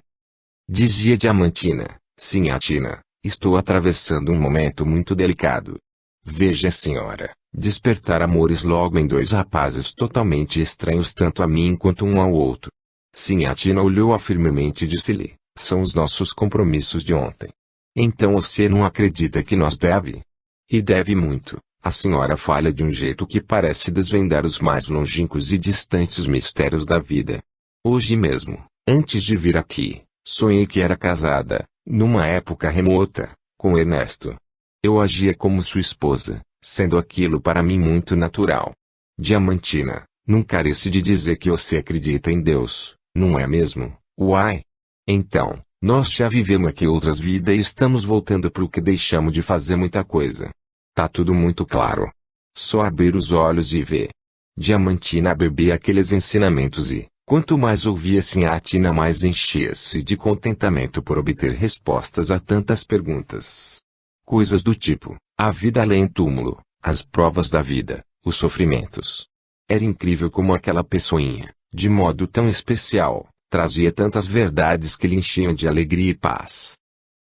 Dizia Diamantina: Sinhatina, estou atravessando um momento muito delicado. Veja, senhora, despertar amores logo em dois rapazes totalmente estranhos tanto a mim quanto um ao outro. Sinhatina olhou-a firmemente e disse-lhe: são os nossos compromissos de ontem. Então você não acredita que nós deve? E deve muito. A senhora falha de um jeito que parece desvendar os mais longínquos e distantes mistérios da vida. Hoje mesmo, antes de vir aqui, sonhei que era casada, numa época remota, com Ernesto. Eu agia como sua esposa, sendo aquilo para mim muito natural. Diamantina, não carece de dizer que você acredita em Deus, não é mesmo? Uai! Então, nós já vivemos aqui outras vidas e estamos voltando para o que deixamos de fazer muita coisa. Tá tudo muito claro. Só abrir os olhos e ver. Diamantina bebia aqueles ensinamentos e, quanto mais ouvia Sinhatina, mais enchia-se de contentamento por obter respostas a tantas perguntas. Coisas do tipo, a vida além do túmulo, as provas da vida, os sofrimentos. Era incrível como aquela pessoinha, de modo tão especial, trazia tantas verdades que lhe enchiam de alegria e paz.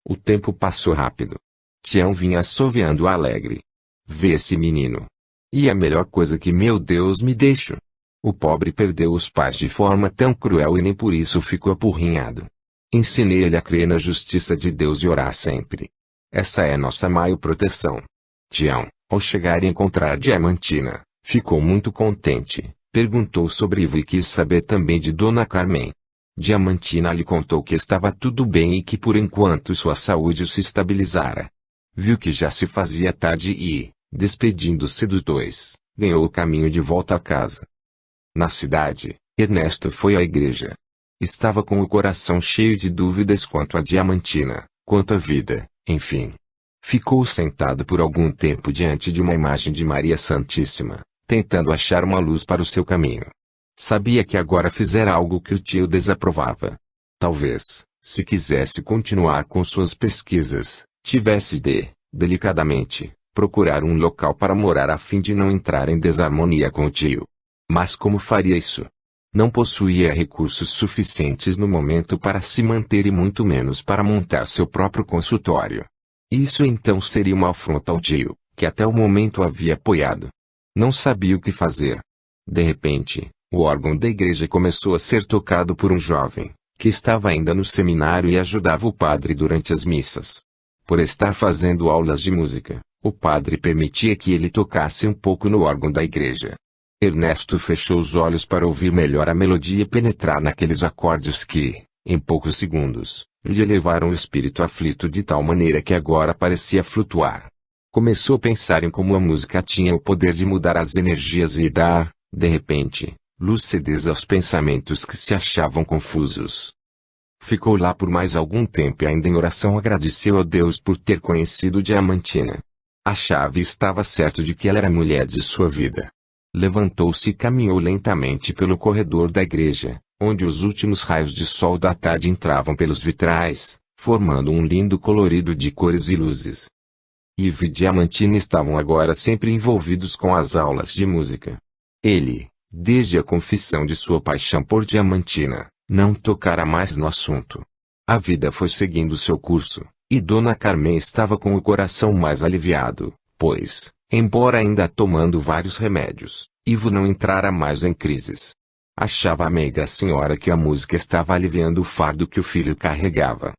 O tempo passou rápido. Tião vinha assoviando alegre. Vê esse menino. E a melhor coisa que meu Deus me deixou. O pobre perdeu os pais de forma tão cruel e nem por isso ficou apurrinhado. Ensinei ele a crer na justiça de Deus e orar sempre. Essa é nossa maior proteção. Tião, ao chegar e encontrar Diamantina, ficou muito contente, perguntou sobre Ivo e quis saber também de Dona Carmen. Diamantina lhe contou que estava tudo bem e que por enquanto sua saúde se estabilizara. Viu que já se fazia tarde e, despedindo-se dos dois, ganhou o caminho de volta a casa. Na cidade, Ernesto foi à igreja. Estava com o coração cheio de dúvidas quanto a Diamantina, quanto à vida, enfim. Ficou sentado por algum tempo diante de uma imagem de Maria Santíssima, tentando achar uma luz para o seu caminho. Sabia que agora fizera algo que o tio desaprovava. Talvez, se quisesse continuar com suas pesquisas, tivesse delicadamente, procurar um local para morar a fim de não entrar em desarmonia com o tio. Mas como faria isso? Não possuía recursos suficientes no momento para se manter e muito menos para montar seu próprio consultório. Isso então seria uma afronta ao tio, que até o momento havia apoiado. Não sabia o que fazer. De repente, o órgão da igreja começou a ser tocado por um jovem, que estava ainda no seminário e ajudava o padre durante as missas. Por estar fazendo aulas de música, o padre permitia que ele tocasse um pouco no órgão da igreja. Ernesto fechou os olhos para ouvir melhor a melodia penetrar naqueles acordes que, em poucos segundos, lhe levaram o espírito aflito de tal maneira que agora parecia flutuar. Começou a pensar em como a música tinha o poder de mudar as energias e dar, de repente, lucidez aos pensamentos que se achavam confusos. Ficou lá por mais algum tempo e ainda em oração agradeceu a Deus por ter conhecido Diamantina. Achava e estava certo de que ela era a mulher de sua vida. Levantou-se e caminhou lentamente pelo corredor da igreja, onde os últimos raios de sol da tarde entravam pelos vitrais, formando um lindo colorido de cores e luzes. Ivo e Diamantina estavam agora sempre envolvidos com as aulas de música. Ele, desde a confissão de sua paixão por Diamantina, não tocara mais no assunto. A vida foi seguindo seu curso, e Dona Carmen estava com o coração mais aliviado, pois, embora ainda tomando vários remédios, Ivo não entrara mais em crises. Achava a meiga senhora que a música estava aliviando o fardo que o filho carregava.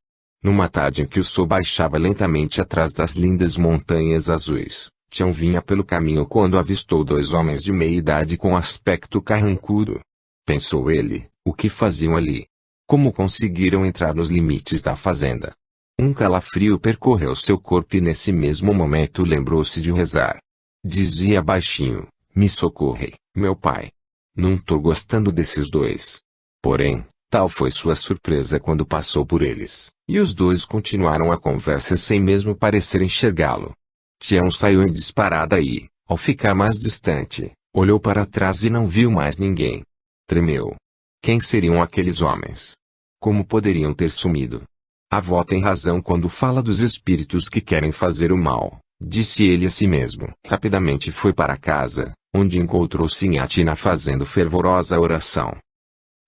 Numa tarde em que o sol baixava lentamente atrás das lindas montanhas azuis, Tião vinha pelo caminho quando avistou dois homens de meia idade com aspecto carrancudo. Pensou ele, o que faziam ali? Como conseguiram entrar nos limites da fazenda? Um calafrio percorreu seu corpo e nesse mesmo momento lembrou-se de rezar. Dizia baixinho, me socorre, meu pai. Não tô gostando desses dois. Porém, tal foi sua surpresa quando passou por eles, e os dois continuaram a conversa sem mesmo parecer enxergá-lo. Tião saiu em disparada e, ao ficar mais distante, olhou para trás e não viu mais ninguém. Tremeu. Quem seriam aqueles homens? Como poderiam ter sumido? A avó tem razão quando fala dos espíritos que querem fazer o mal, disse ele a si mesmo. Rapidamente foi para casa, onde encontrou Sinhatina fazendo fervorosa oração.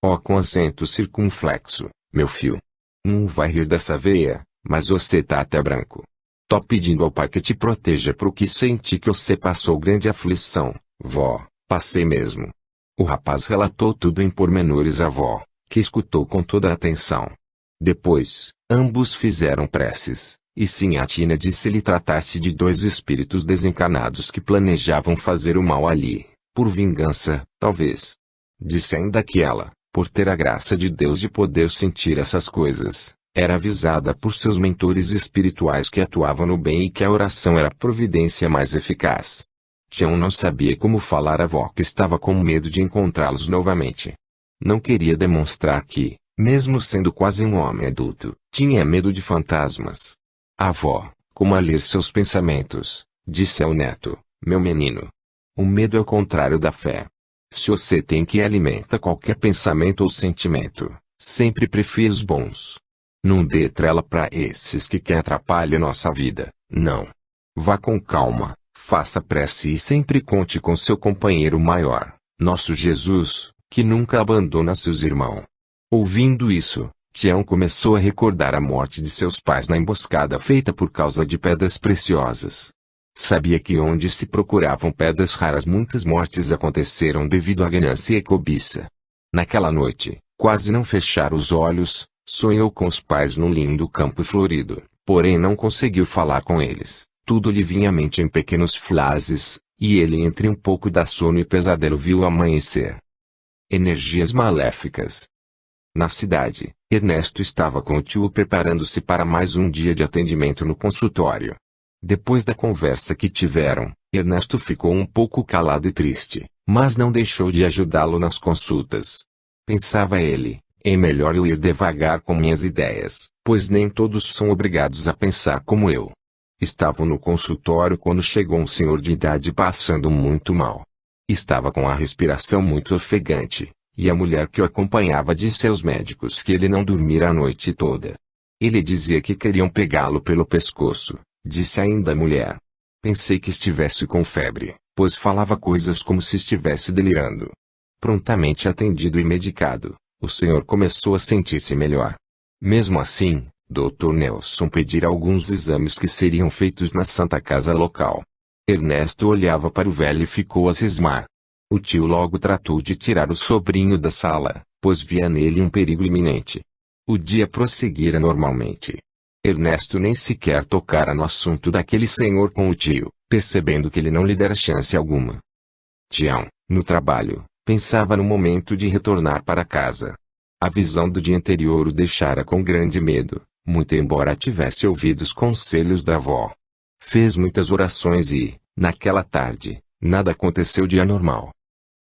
Ó, com acento circunflexo, meu filho. Não vai rir dessa veia, mas você tá até branco. Tô pedindo ao pai que te proteja porque senti que você passou grande aflição, vó, passei mesmo. O rapaz relatou tudo em pormenores à avó, que escutou com toda a atenção. Depois, ambos fizeram preces, e Sinhatina disse-lhe tratar-se de dois espíritos desencarnados que planejavam fazer o mal ali, por vingança, talvez. Disse ainda que ela, por ter a graça de Deus de poder sentir essas coisas, era avisada por seus mentores espirituais que atuavam no bem e que a oração era a providência mais eficaz. Tião não sabia como falar à avó que estava com medo de encontrá-los novamente. Não queria demonstrar que, mesmo sendo quase um homem adulto, tinha medo de fantasmas. A avó, como a ler seus pensamentos, disse ao neto, meu menino. O medo é o contrário da fé. Se você tem que alimenta qualquer pensamento ou sentimento, sempre prefira os bons. Não dê trela para esses que atrapalham nossa vida, não. Vá com calma, faça prece e sempre conte com seu companheiro maior, nosso Jesus, que nunca abandona seus irmãos. Ouvindo isso, Tião começou a recordar a morte de seus pais na emboscada feita por causa de pedras preciosas. Sabia que onde se procuravam pedras raras muitas mortes aconteceram devido à ganância e cobiça. Naquela noite, quase não fechara os olhos, sonhou com os pais num lindo campo florido, porém não conseguiu falar com eles. Tudo lhe vinha à mente em pequenos flashes, e ele entre um pouco da sono e pesadelo viu o amanhecer. Energias maléficas. Na cidade, Ernesto estava com o tio preparando-se para mais um dia de atendimento no consultório. Depois da conversa que tiveram, Ernesto ficou um pouco calado e triste, mas não deixou de ajudá-lo nas consultas. Pensava ele, é melhor eu ir devagar com minhas ideias, pois nem todos são obrigados a pensar como eu. Estavam no consultório quando chegou um senhor de idade passando muito mal. Estava com a respiração muito ofegante, e a mulher que o acompanhava disse aos médicos que ele não dormira a noite toda. Ele dizia que queriam pegá-lo pelo pescoço, disse ainda a mulher. Pensei que estivesse com febre, pois falava coisas como se estivesse delirando. Prontamente atendido e medicado, o senhor começou a sentir-se melhor. Mesmo assim, Dr. Nelson pedira alguns exames que seriam feitos na Santa Casa local. Ernesto olhava para o velho e ficou a cismar. O tio logo tratou de tirar o sobrinho da sala, pois via nele um perigo iminente. O dia prosseguira normalmente. Ernesto nem sequer tocara no assunto daquele senhor com o tio, percebendo que ele não lhe dera chance alguma. Tião, no trabalho, pensava no momento de retornar para casa. A visão do dia anterior o deixara com grande medo, muito embora tivesse ouvido os conselhos da avó. Fez muitas orações e, naquela tarde, nada aconteceu de anormal.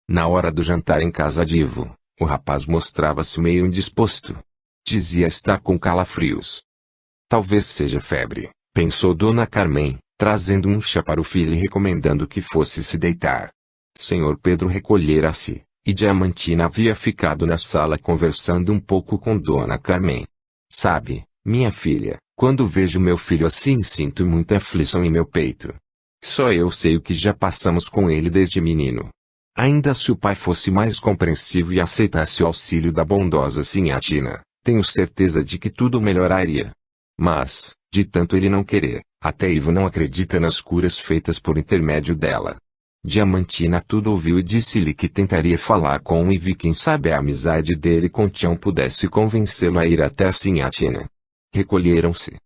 Na hora do jantar em casa de Ivo, o rapaz mostrava-se meio indisposto. Dizia estar com calafrios. Talvez seja febre, pensou Dona Carmen, trazendo um chá para o filho e recomendando que fosse se deitar. Senhor Pedro recolhera-se, e Diamantina havia ficado na sala conversando um pouco com Dona Carmen. Sabe, minha filha, quando vejo meu filho assim sinto muita aflição em meu peito. Só eu sei o que já passamos com ele desde menino. Ainda se o pai fosse mais compreensivo e aceitasse o auxílio da bondosa Sinhatina, tenho certeza de que tudo melhoraria. Mas, de tanto ele não querer, até Ivo não acredita nas curas feitas por intermédio dela. Diamantina tudo ouviu e disse-lhe que tentaria falar com Ivo e quem sabe a amizade dele com Tião pudesse convencê-lo a ir até a Sinhatina. Recolheram-se.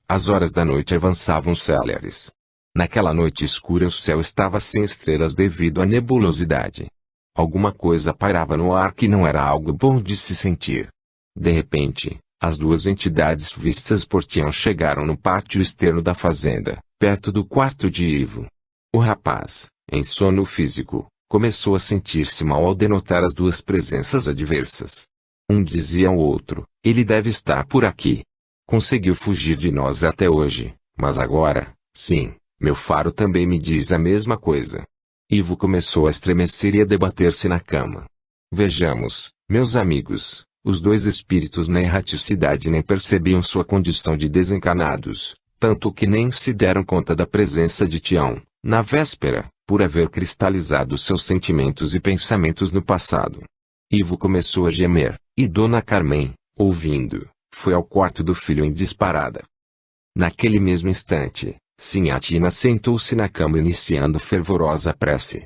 As horas da noite avançavam céleres. Naquela noite escura o céu estava sem estrelas devido à nebulosidade. Alguma coisa pairava no ar que não era algo bom de se sentir. De repente, as duas entidades vistas por Tião chegaram no pátio externo da fazenda, perto do quarto de Ivo. O rapaz, em sono físico, começou a sentir-se mal ao denotar as duas presenças adversas. Um dizia ao outro, ele deve estar por aqui. Conseguiu fugir de nós até hoje, mas agora, sim, meu faro também me diz a mesma coisa. Ivo começou a estremecer e a debater-se na cama. Vejamos, meus amigos, os dois espíritos na erraticidade nem percebiam sua condição de desencanados, tanto que nem se deram conta da presença de Tião, na véspera, por haver cristalizado seus sentimentos e pensamentos no passado. Ivo começou a gemer, e Dona Carmen, ouvindo, foi ao quarto do filho em disparada. Naquele mesmo instante, Sinhatina sentou-se na cama iniciando fervorosa prece.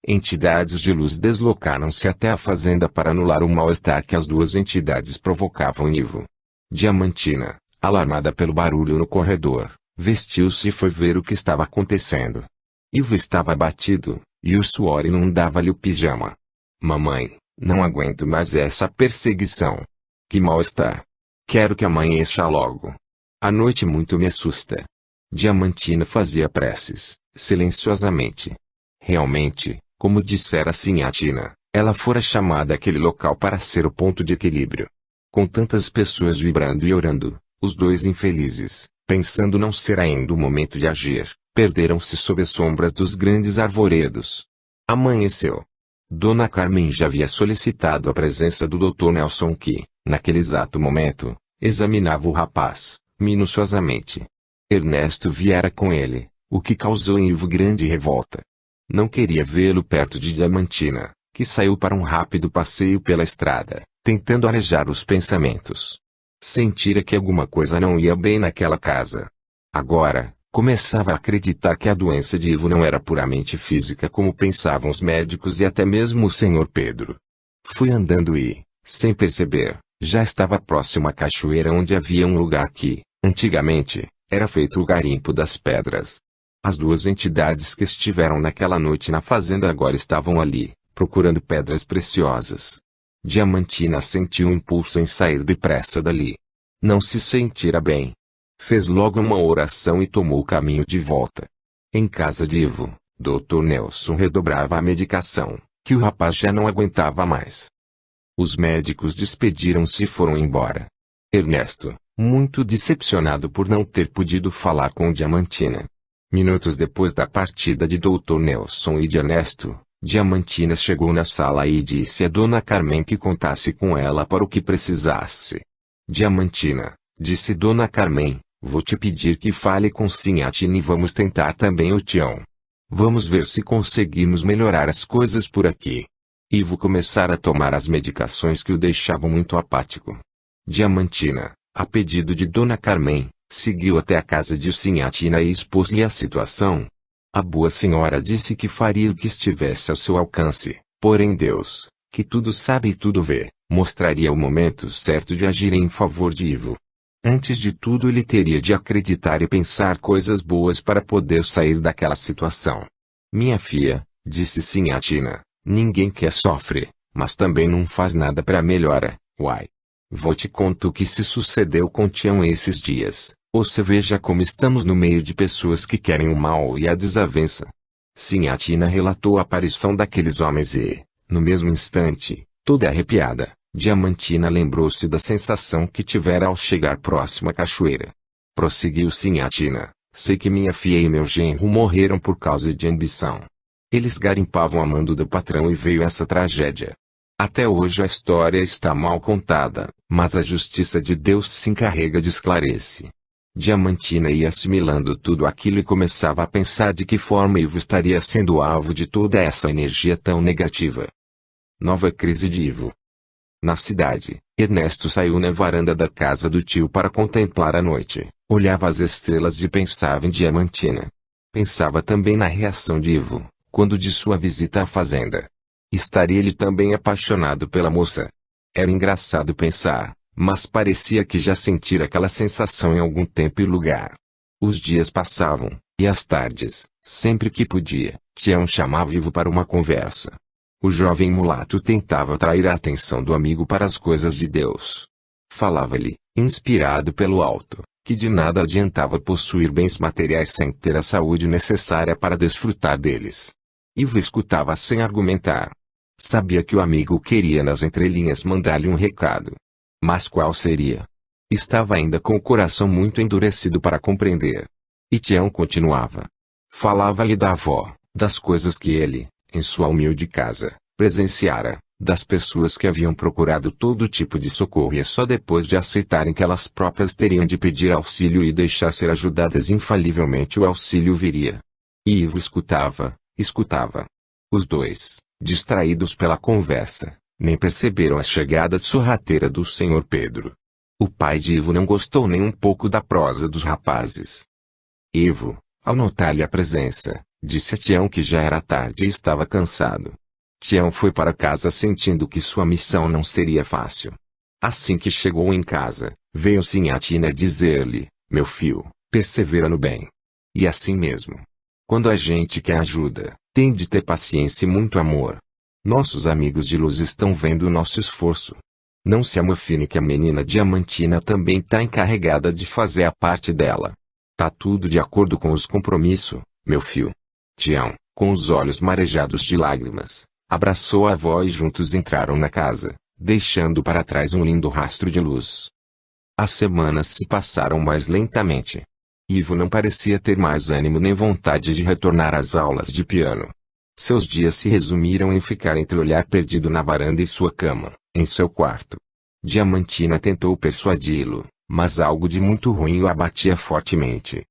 Entidades de luz deslocaram-se até a fazenda para anular o mal-estar que as duas entidades provocavam em Ivo. Diamantina, alarmada pelo barulho no corredor, vestiu-se e foi ver o que estava acontecendo. Ivo estava abatido, e o suor inundava-lhe o pijama. Mamãe, não aguento mais essa perseguição. Que mal-estar. Quero que amanheça logo. A noite muito me assusta. Diamantina fazia preces, silenciosamente. Realmente, como dissera Sinhatina, ela fora chamada àquele local para ser o ponto de equilíbrio. Com tantas pessoas vibrando e orando, os dois infelizes, pensando não ser ainda o momento de agir, perderam-se sob as sombras dos grandes arvoredos. Amanheceu. Dona Carmen já havia solicitado a presença do Dr. Nelson que, naquele exato momento, examinava o rapaz, minuciosamente. Ernesto viera com ele, o que causou em Ivo grande revolta. Não queria vê-lo perto de Diamantina, que saiu para um rápido passeio pela estrada, tentando arejar os pensamentos. Sentira que alguma coisa não ia bem naquela casa. Agora, começava a acreditar que a doença de Ivo não era puramente física como pensavam os médicos e até mesmo o Sr. Pedro. Fui andando e, sem perceber, já estava próximo à cachoeira onde havia um lugar que, antigamente, era feito o garimpo das pedras. As duas entidades que estiveram naquela noite na fazenda agora estavam ali, procurando pedras preciosas. Diamantina sentiu um impulso em sair depressa dali. Não se sentira bem. Fez logo uma oração e tomou o caminho de volta. Em casa de Ivo, Dr. Nelson redobrava a medicação, que o rapaz já não aguentava mais. Os médicos despediram-se e foram embora. Ernesto, muito decepcionado por não ter podido falar com Diamantina. Minutos depois da partida de Dr. Nelson e de Ernesto, Diamantina chegou na sala e disse a Dona Carmen que contasse com ela para o que precisasse. Diamantina, disse Dona Carmen, vou te pedir que fale com Sinhatina e vamos tentar também o Tião. Vamos ver se conseguimos melhorar as coisas por aqui. Ivo começara a tomar as medicações que o deixavam muito apático. Diamantina, a pedido de Dona Carmen, seguiu até a casa de Sinhatina e expôs-lhe a situação. A boa senhora disse que faria o que estivesse ao seu alcance, porém Deus, que tudo sabe e tudo vê, mostraria o momento certo de agir em favor de Ivo. Antes de tudo ele teria de acreditar e pensar coisas boas para poder sair daquela situação. Minha filha, disse Sinhatina, ninguém quer sofrer, mas também não faz nada para melhora, uai. Vou te contar o que se sucedeu com Tião esses dias, ou se veja como estamos no meio de pessoas que querem o mal e a desavença. Sinhatina relatou a aparição daqueles homens e, no mesmo instante, toda arrepiada, Diamantina lembrou-se da sensação que tivera ao chegar próximo à cachoeira. Prosseguiu Sinhatina, sei que minha filha e meu genro morreram por causa de ambição. Eles garimpavam a mando do patrão e veio essa tragédia. Até hoje a história está mal contada, mas a justiça de Deus se encarrega de esclarecer. Diamantina ia assimilando tudo aquilo e começava a pensar de que forma Ivo estaria sendo alvo de toda essa energia tão negativa. Nova crise de Ivo. Na cidade, Ernesto saiu na varanda da casa do tio para contemplar a noite, olhava as estrelas e pensava em Diamantina. Pensava também na reação de Ivo, quando de sua visita à fazenda. Estaria ele também apaixonado pela moça? Era engraçado pensar, mas parecia que já sentira aquela sensação em algum tempo e lugar. Os dias passavam, e às tardes, sempre que podia, Tião chamava Ivo para uma conversa. O jovem mulato tentava atrair a atenção do amigo para as coisas de Deus. Falava-lhe, inspirado pelo alto, que de nada adiantava possuir bens materiais sem ter a saúde necessária para desfrutar deles. Ivo escutava sem argumentar. Sabia que o amigo queria nas entrelinhas mandar-lhe um recado. Mas qual seria? Estava ainda com o coração muito endurecido para compreender. E Tião continuava. Falava-lhe da avó, das coisas que ele, em sua humilde casa, presenciara, das pessoas que haviam procurado todo tipo de socorro e só depois de aceitarem que elas próprias teriam de pedir auxílio e deixar ser ajudadas infalivelmente o auxílio viria. E Ivo escutava. Os dois, distraídos pela conversa, nem perceberam a chegada sorrateira do Sr. Pedro. O pai de Ivo não gostou nem um pouco da prosa dos rapazes. Ivo, ao notar-lhe a presença, disse a Tião que já era tarde e estava cansado. Tião foi para casa sentindo que sua missão não seria fácil. Assim que chegou em casa, veio Sinhatina dizer-lhe, meu filho, persevera no bem. E assim mesmo. Quando a gente quer ajuda, tem de ter paciência e muito amor. Nossos amigos de luz estão vendo o nosso esforço. Não se amofine que a menina Diamantina também está encarregada de fazer a parte dela. Tá tudo de acordo com os compromissos, meu filho. Tião, com os olhos marejados de lágrimas, abraçou a avó e juntos entraram na casa, deixando para trás um lindo rastro de luz. As semanas se passaram mais lentamente. Ivo não parecia ter mais ânimo nem vontade de retornar às aulas de piano. Seus dias se resumiram em ficar entre o olhar perdido na varanda e sua cama, em seu quarto. Diamantina tentou persuadi-lo, mas algo de muito ruim o abatia fortemente.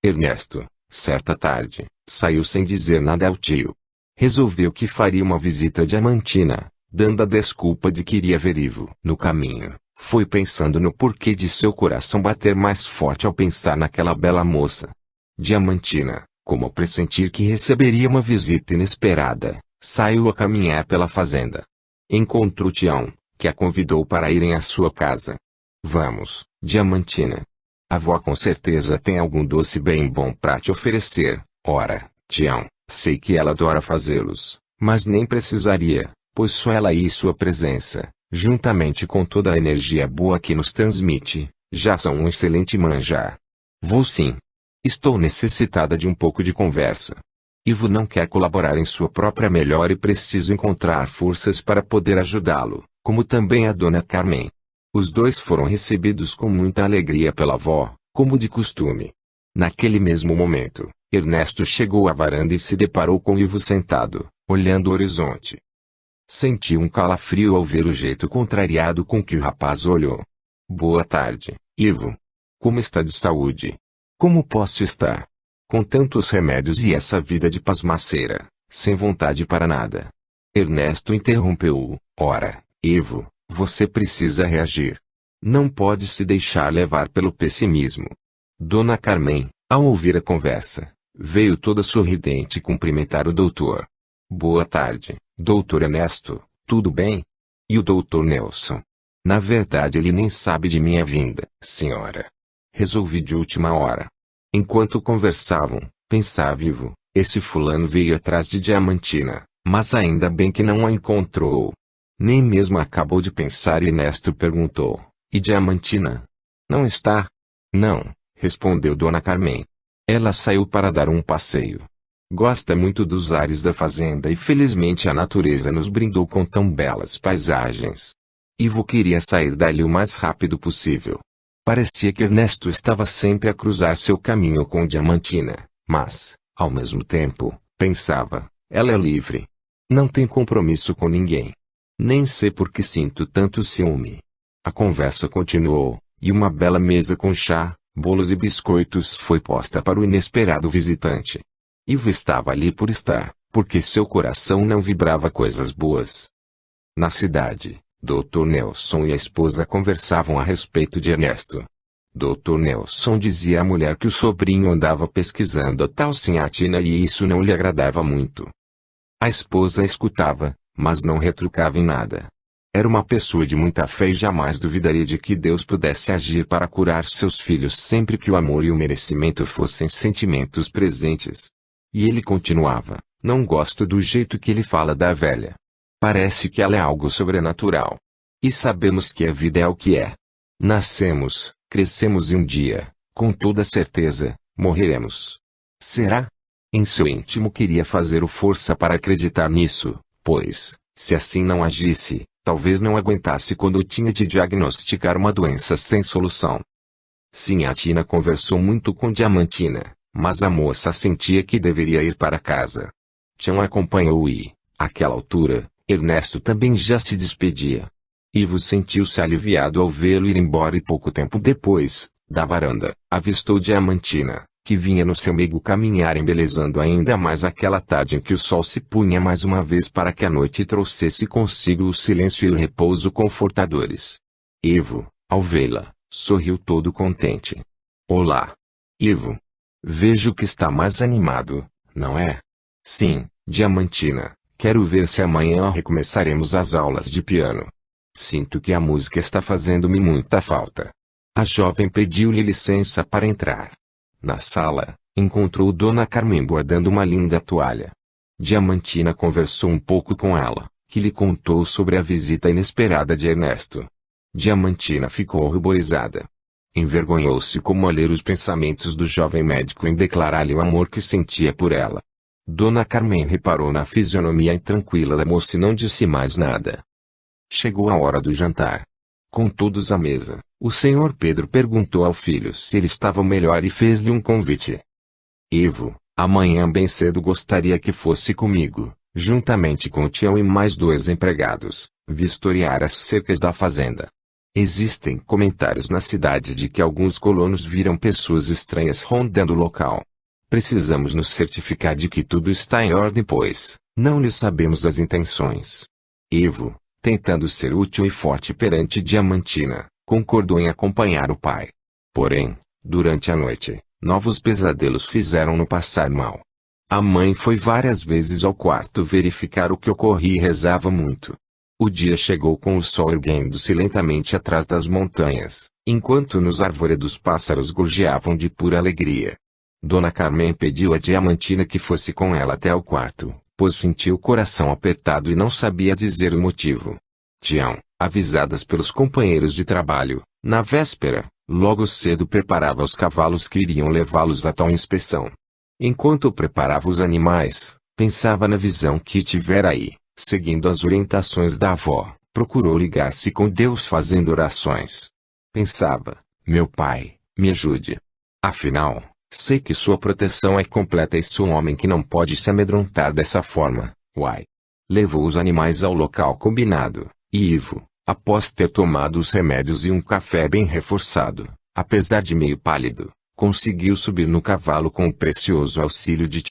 Ernesto, certa tarde, saiu sem dizer nada ao tio. Resolveu que faria uma visita a Diamantina, dando a desculpa de que iria ver Ivo. No caminho, foi pensando no porquê de seu coração bater mais forte ao pensar naquela bela moça. Diamantina, como pressentir que receberia uma visita inesperada, saiu a caminhar pela fazenda. Encontrou Tião, que a convidou para irem à sua casa. Vamos, Diamantina. A avó com certeza tem algum doce bem bom para te oferecer. Ora, Tião, sei que ela adora fazê-los, mas nem precisaria, pois só ela e sua presença, juntamente com toda a energia boa que nos transmite, já são um excelente manjar. Vou sim. Estou necessitada de um pouco de conversa. Ivo não quer colaborar em sua própria melhora e preciso encontrar forças para poder ajudá-lo, como também a Dona Carmen. Os dois foram recebidos com muita alegria pela avó, como de costume. Naquele mesmo momento, Ernesto chegou à varanda e se deparou com Ivo sentado, olhando o horizonte. Sentiu um calafrio ao ver o jeito contrariado com que o rapaz olhou. Boa tarde, Ivo. Como está de saúde? Como posso estar? Com tantos remédios e essa vida de pasmaceira, sem vontade para nada. Ernesto interrompeu-o. Ora, Ivo, você precisa reagir. Não pode se deixar levar pelo pessimismo. Dona Carmen, ao ouvir a conversa, veio toda sorridente cumprimentar o doutor. Boa tarde, doutor Ernesto, tudo bem? E o doutor Nelson? Na verdade ele nem sabe de minha vinda, senhora. Resolvi de última hora. Enquanto conversavam, pensava Ivo, esse fulano veio atrás de Diamantina, mas ainda bem que não a encontrou. Nem mesmo acabou de pensar e Ernesto perguntou, e Diamantina? Não está? Não, respondeu Dona Carmen. Ela saiu para dar um passeio. Gosta muito dos ares da fazenda e felizmente a natureza nos brindou com tão belas paisagens. Ivo queria sair dali o mais rápido possível. Parecia que Ernesto estava sempre a cruzar seu caminho com Diamantina, mas, ao mesmo tempo, pensava, ela é livre. Não tem compromisso com ninguém. Nem sei por que sinto tanto ciúme. A conversa continuou, e uma bela mesa com chá, bolos e biscoitos foi posta para o inesperado visitante. Ivo estava ali por estar, porque seu coração não vibrava coisas boas. Na cidade, Dr. Nelson e a esposa conversavam a respeito de Ernesto. Dr. Nelson dizia à mulher que o sobrinho andava pesquisando a tal Sinhatina e isso não lhe agradava muito. A esposa escutava, mas não retrucava em nada. Era uma pessoa de muita fé e jamais duvidaria de que Deus pudesse agir para curar seus filhos sempre que o amor e o merecimento fossem sentimentos presentes. E ele continuava, não gosto do jeito que ele fala da velha. Parece que ela é algo sobrenatural. E sabemos que a vida é o que é. Nascemos, crescemos e um dia, com toda certeza, morreremos. Será? Em seu íntimo queria fazer o força para acreditar nisso, pois, se assim não agisse, talvez não aguentasse quando tinha de diagnosticar uma doença sem solução. Sinhatina conversou muito com Diamantina, mas a moça sentia que deveria ir para casa. Tião acompanhou e, àquela altura, Ernesto também já se despedia. Ivo sentiu-se aliviado ao vê-lo ir embora e pouco tempo depois, da varanda, avistou Diamantina, que vinha no seu meigo caminhar embelezando ainda mais aquela tarde em que o sol se punha mais uma vez para que a noite trouxesse consigo o silêncio e o repouso confortadores. Ivo, ao vê-la, sorriu todo contente. Olá. Ivo. Vejo que está mais animado, não é? Sim, Diamantina, quero ver se amanhã recomeçaremos as aulas de piano. Sinto que a música está fazendo-me muita falta. A jovem pediu-lhe licença para entrar. Na sala, encontrou Dona Carmen bordando uma linda toalha. Diamantina conversou um pouco com ela, que lhe contou sobre a visita inesperada de Ernesto. Diamantina ficou ruborizada. Envergonhou-se como a ler os pensamentos do jovem médico em declarar-lhe o amor que sentia por ela. Dona Carmen reparou na fisionomia intranquila da moça e não disse mais nada. Chegou a hora do jantar. Com todos à mesa, o senhor Pedro perguntou ao filho se ele estava melhor e fez-lhe um convite. Ivo, amanhã bem cedo gostaria que fosse comigo, juntamente com o Tião e mais 2 empregados, vistoriar as cercas da fazenda. Existem comentários na cidade de que alguns colonos viram pessoas estranhas rondando o local. Precisamos nos certificar de que tudo está em ordem pois, não lhe sabemos as intenções. Ivo, tentando ser útil e forte perante Diamantina, concordou em acompanhar o pai. Porém, durante a noite, novos pesadelos fizeram-no passar mal. A mãe foi várias vezes ao quarto verificar o que ocorria e rezava muito. O dia chegou com o sol erguendo-se lentamente atrás das montanhas, enquanto nos arvoredos pássaros gorjeavam de pura alegria. Dona Carmen pediu a Diamantina que fosse com ela até o quarto, pois sentia o coração apertado e não sabia dizer o motivo. Tião, avisadas pelos companheiros de trabalho, na véspera, logo cedo preparava os cavalos que iriam levá-los a tal inspeção. Enquanto preparava os animais, pensava na visão que tivera aí, seguindo as orientações da avó, Procurou ligar-se com Deus fazendo orações. Pensava, meu Pai, me ajude. Afinal, sei que sua proteção é completa e sou um homem que não pode se amedrontar dessa forma. Uai. Levou os animais ao local combinado, e Ivo, após ter tomado os remédios e um café bem reforçado, apesar de meio pálido, conseguiu subir no cavalo com o precioso auxílio de